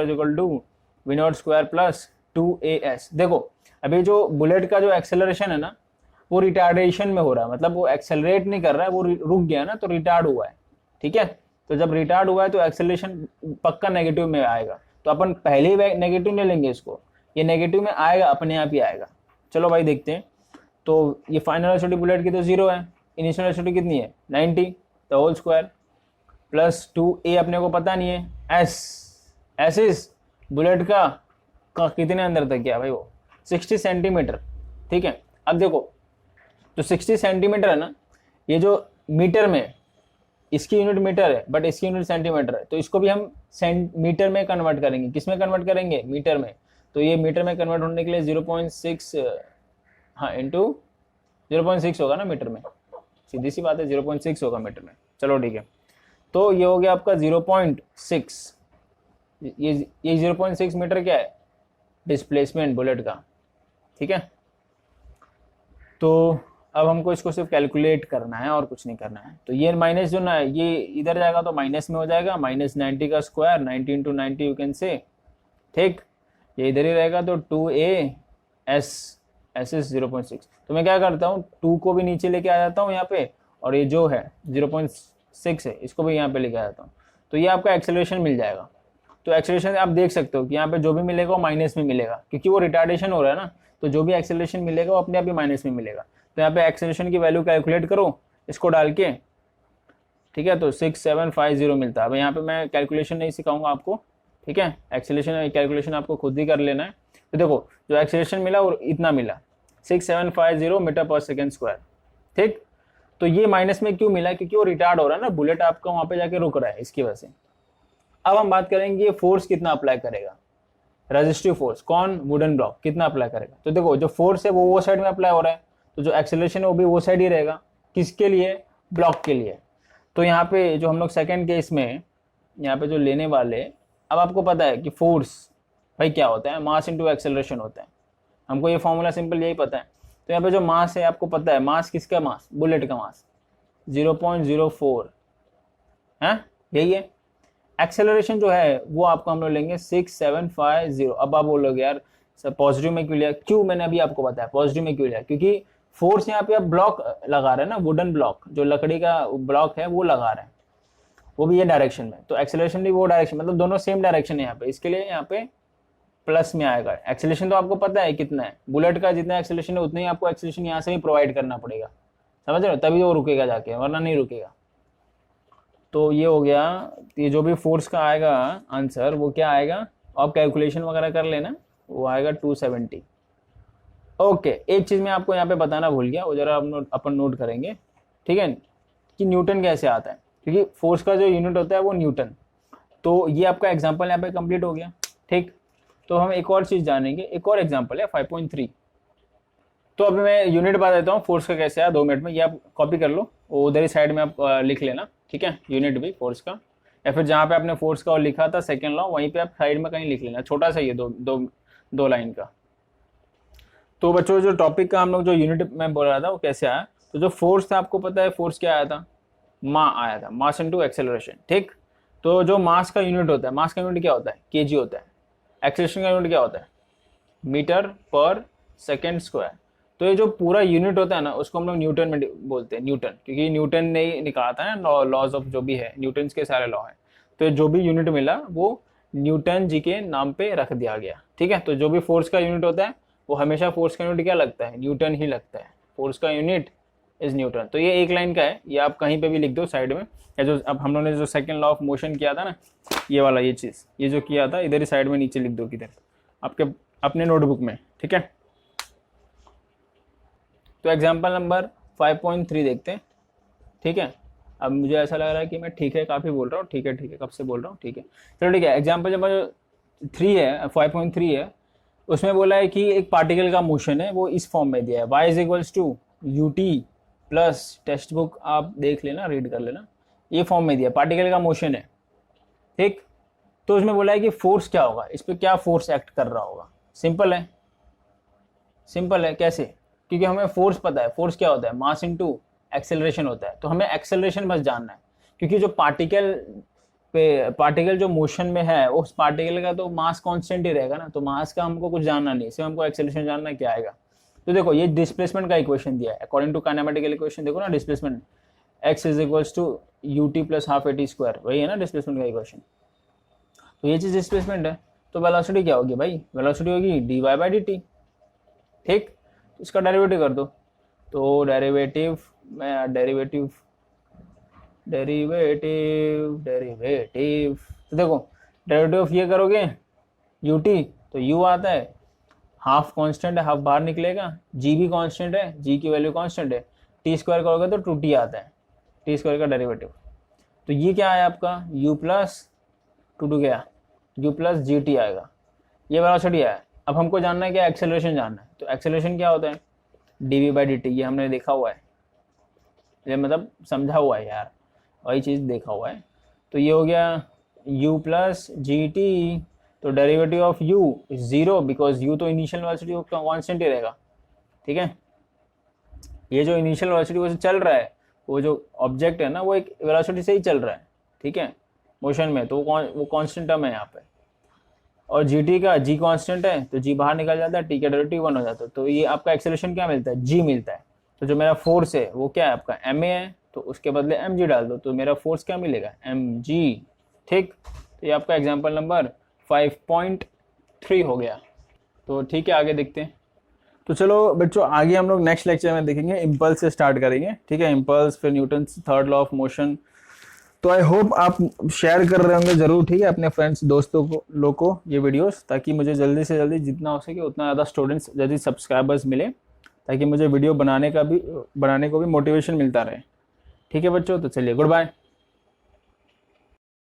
v0² + 2as। देखो अभी जो बुलेट का जो एक्सेलरेशन है ना वो रिटार्डेशन में हो रहा है, मतलब वो एक्सेलरेट नहीं कर रहा है, वो रुक गया ना, तो रिटार्ड हुआ है, ठीक है। तो जब रिटार्ड हुआ है तो एक्सेलरेशन पक्का नेगेटिव में आएगा, तो अपन पहले ही नेगेटिव नहीं लेंगे इसको, ये नेगेटिव में आएगा, अपने आप ही आएगा। चलो भाई देखते हैं। तो ये फाइनल वेलोसिटी बुलेट की तो 0 है, इनिशियल वेलोसिटी कितनी है 90 the whole square plus 2a अपने को पता नहीं है, एस इस बुलेट का कितने अंदर तक गया भाई, वो 60 सेंटीमीटर, ठीक है। अब देखो तो 60 सेंटीमीटर है ना, ये जो मीटर में, इसकी यूनिट मीटर है बट इसकी यूनिट सेंटीमीटर है, तो इसको भी हम मीटर में कन्वर्ट करेंगे, किस में कन्वर्ट करेंगे, मीटर में। तो ये मीटर में कन्वर्ट होने के लिए 0.6 हाँ इंटू 0.6 होगा ना मीटर में, सीधी सी बात है 0.6 होगा मीटर में। चलो ठीक है, तो ये हो गया आपका 0.6, ये 0.6 मीटर क्या है, डिस्प्लेसमेंट बुलेट का, ठीक है। तो अब हमको इसको सिर्फ कैलकुलेट करना है और कुछ नहीं करना है। तो ये माइनस जो ना ये इधर जाएगा तो माइनस में हो जाएगा, -90 का स्क्वायर, 90 × 90 यू कैन से ठीक, ये इधर ही रहेगा, तो 2a s s इज 0.6। तो मैं क्या करता हूँ, 2 को भी नीचे लेके आ जाता हूँ यहाँ पे, और ये जो है 0.6 है इसको भी यहाँ पे लेके आ जाता हूँ, तो ये आपका एक्सेलरेशन मिल जाएगा। तो एक्सेलरेशन आप देख सकते हो कि यहाँ पे जो भी मिलेगा वो माइनस में मिलेगा, क्योंकि वो रिटार्डेशन हो रहा है ना, तो जो भी एक्सेलरेशन मिलेगा वो अपने आप ही माइनस में मिलेगा। तो यहाँ पे एक्सेलरेशन की वैल्यू कैलकुलेट करो इसको डाल के, ठीक है, तो 6750 मिलता है। अब यहाँ पे मैं कैलकुलेशन नहीं सिखाऊंगा आपको, ठीक है, एक्सेलरेशन कैलकुलेशन आपको खुद ही कर लेना है। तो देखो जो एक्सेलरेशन मिला वो इतना मिला, 6750 मीटर पर सेकेंड स्क्वायर, ठीक। तो ये माइनस में क्यों मिला, क्योंकि वो रिटार्ड हो रहा है ना, बुलेट आपका वहां पे जाके रुक रहा है, इसकी वजह से। अब हम बात करेंगे ये फोर्स कितना अप्लाई करेगा, रेजिस्टिव फोर्स, कौन, वुडन ब्लॉक कितना अप्लाई करेगा। तो देखो जो फोर्स है वो साइड में अप्लाई हो रहा है, तो जो एक्सेलरेशन है वो भी वो साइड ही रहेगा, किसके लिए, ब्लॉक के लिए। तो यहाँ पे जो हम लोग सेकेंड केस में यहाँ पे जो लेने वाले, अब आपको पता है कि फोर्स भाई क्या होता है, मास इंटू एक्सेलरेशन होता है, हमको ये फॉर्मूला सिंपल यही पता है। तो यहाँ पे जो मास है आपको पता है, मास किसका, मास बुलेट का मास 0.04 है, यही है। एक्सेलरेशन जो है वो आपको हम लोग लेंगे 6750। अब आप बोलोगे यार सर पॉजिटिव में क्यों लिया, क्यों, मैंने अभी आपको बताया पॉजिटिव में क्यों लिया, क्योंकि फोर्स यहाँ पे आप ब्लॉक लगा रहे हैं ना, वुडन ब्लॉक जो लकड़ी का ब्लॉक है वो लगा रहे हैं, वो भी ये डायरेक्शन में, तो एक्सेलरेशन भी वो डायरेक्शन, मतलब दोनों सेम डायरेक्शन है यहाँ पे, इसके लिए यहाँ पे प्लस में आएगा। एक्सेलरेशन तो आपको पता है कितना है, बुलेट का जितना एक्सेलरेशन है उतना ही आपको एक्सेलरेशन यहाँ से भी प्रोवाइड करना पड़ेगा, समझ रहे हो, तभी वो रुकेगा जाके, वरना नहीं रुकेगा। तो ये हो गया, ये जो भी फोर्स का आएगा आंसर वो क्या आएगा, आप कैलकुलेशन वगैरह कर लेना, वो आएगा 270। ओके, एक चीज मैं आपको यहाँ पे बताना भूल गया, वो जरा अपन नोट करेंगे, ठीक है, कि न्यूटन कैसे आता है, क्योंकि फोर्स का जो यूनिट होता है वो न्यूटन। तो ये आपका एग्जाम्पल यहाँ पे कंप्लीट हो गया, ठीक। तो हम एक और चीज जानेंगे, एक और एग्जाम्पल है 5.3। तो अभी मैं यूनिट बता देता हूँ फोर्स का कैसे है, 2 मिनट में, ये आप कॉपी कर लो, उधर ही साइड में आप लिख लेना, ठीक है, यूनिट भी फोर्स का, या फिर जहाँ पे आपने फोर्स का और लिखा था सेकेंड लॉ वहीं पे आप साइड में कहीं लिख लेना, छोटा सा ये दो लाइन का। तो बच्चों जो टॉपिक का हम लोग जो यूनिट में बोल रहा था वो कैसे आया, तो जो फोर्स था आपको पता है फोर्स क्या आया था, आया था, मास इनटू एक्सेलरेशन, ठीक। तो जो मास का यूनिट होता है, मास का यूनिट क्या होता है, केजी होता है, एक्सेलरेशन का यूनिट क्या होता है, मीटर पर सेकेंड स्क्वायर। तो ये जो पूरा यूनिट होता है ना उसको हम लोग न्यूटन में बोलते हैं, न्यूटन, क्योंकि न्यूटन ने ही निकाला था ना लॉज ऑफ जो भी है, न्यूटन के सारे लॉ हैं। तो जो भी यूनिट मिला वो न्यूटन जी के नाम पे रख दिया गया, ठीक है। तो जो भी फोर्स का यूनिट होता है वो हमेशा फोर्स का यूनिट क्या लगता है, न्यूटन ही लगता है, फोर्स का यूनिट इज न्यूटन। तो ये एक लाइन का है, ये आप कहीं पे भी लिख दो साइड में, या जो अब हम लोगों ने जो सेकंड लॉ ऑफ मोशन किया था ना, ये वाला ये चीज़, ये जो किया था इधर ही साइड में नीचे लिख दो किधर आपके अपने नोटबुक में, ठीक है। तो एग्जाम्पल नंबर 5.3 देखते हैं, ठीक है। अब मुझे ऐसा लग रहा है कि मैं ठीक है काफ़ी बोल रहा हूँ, ठीक है कब से बोल रहा हूँ, ठीक है, चलो ठीक है। एग्जाम्पल नंबर 3 है, 5.3 है, उसमें बोला है कि एक पार्टिकल का मोशन है, वो इस फॉर्म में दिया है, y is equals to u t plus, text book आप देख लेना, रीड कर लेना, ये फॉर्म में दिया, पार्टिकल का मोशन है, ठीक। तो उसमें बोला है कि फोर्स क्या होगा, इस पर क्या फोर्स एक्ट कर रहा होगा। सिंपल है, सिंपल है, कैसे, क्योंकि हमें फोर्स पता है, फोर्स क्या होता है, मास इनटू एक्सेलरेशन होता है, तो हमें एक्सेलरेशन बस जानना है, क्योंकि जो पार्टिकल जो मोशन में है उस पार्टिकल का तो मास कांस्टेंट ही रहेगा ना, तो मास का हमको कुछ जानना नहीं, सिर्फ हमको एक्सेलरेशन जानना है क्या आएगा। तो देखो ये डिस्प्लेसमेंट का इक्वेशन दिया है अकॉर्डिंग टू काइनेमेटिकल इक्वेशन, देखो ना displacement x is equals to u t plus half a t square, वही है ना डिस्प्लेसमेंट का इक्वेशन। तो ये चीज डिस्प्लेसमेंट है, तो वेलोसिटी क्या होगी भाई, वेलोसिटी होगी dy बाई डी टी, ठीक। इसका डेरिवेटिव कर दो, तो डेरिवेटिव तो देखो डेरिवेटिव ऑफ ये करोगे यू टी, तो यू आता है, हाफ कांस्टेंट है, हाफ बाहर निकलेगा, जी भी कांस्टेंट है, जी की वैल्यू कांस्टेंट है, टी स्क्वायर करोगे तो 2t आता है, टी स्क्वायर का डेरिवेटिव। तो ये क्या आया आपका u प्लस 2 गया, u प्लस जी टी आएगा, ये वेलोसिटी आया। अब हमको जानना है क्या, एक्सेलरेशन जानना है, तो एक्सेलरेशन क्या होता है, डी बाई डी टी, ये हमने देखा हुआ है, ये मतलब समझा हुआ है यार, वही चीज़ देखा हुआ है। तो ये हो गया u प्लस जी टी, तो derivative of u is 0 because u तो इनिशियल वेलोसिटी कांस्टेंट ही रहेगा, ठीक है। ये जो इनिशियल वेलोसिटी वो चल रहा है, वो जो ऑब्जेक्ट है ना वो एक वेलोसिटी से ही चल रहा है, ठीक है, मोशन में, तो वो कांस्टेंट टर्म है यहाँ पे। और जी टी का जी कांस्टेंट है तो जी बाहर निकल जाता है, टी का डेरिवेटिव 1 हो जाता है, तो ये आपका एक्सेलरेशन क्या मिलता है, जी मिलता है। तो जो मेरा फोर्स है वो क्या है आपका एम ए है, तो उसके बदले एम जी डाल दो, तो मेरा फोर्स क्या मिलेगा एम जी। ठीक, तो ये आपका एग्जाम्पल नंबर 5.3 हो गया। तो ठीक है, आगे देखते हैं। तो चलो बच्चों, आगे हम लोग नेक्स्ट लेक्चर में देखेंगे, इम्पल्स से स्टार्ट करेंगे। ठीक है, इम्पल्स, फिर Newton third law of motion. तो आई होप आप शेयर कर रहे होंगे जरूर, ठीक है, अपने फ्रेंड्स दोस्तों को लोग को ये वीडियोस, ताकि मुझे जल्दी से जल्दी जितना हो सके उतना ज़्यादा स्टूडेंट्स, जल्दी सब्सक्राइबर्स मिले, ताकि मुझे वीडियो बनाने को भी मोटिवेशन मिलता रहे। ठीक है बच्चों, तो चलिए गुड बाय।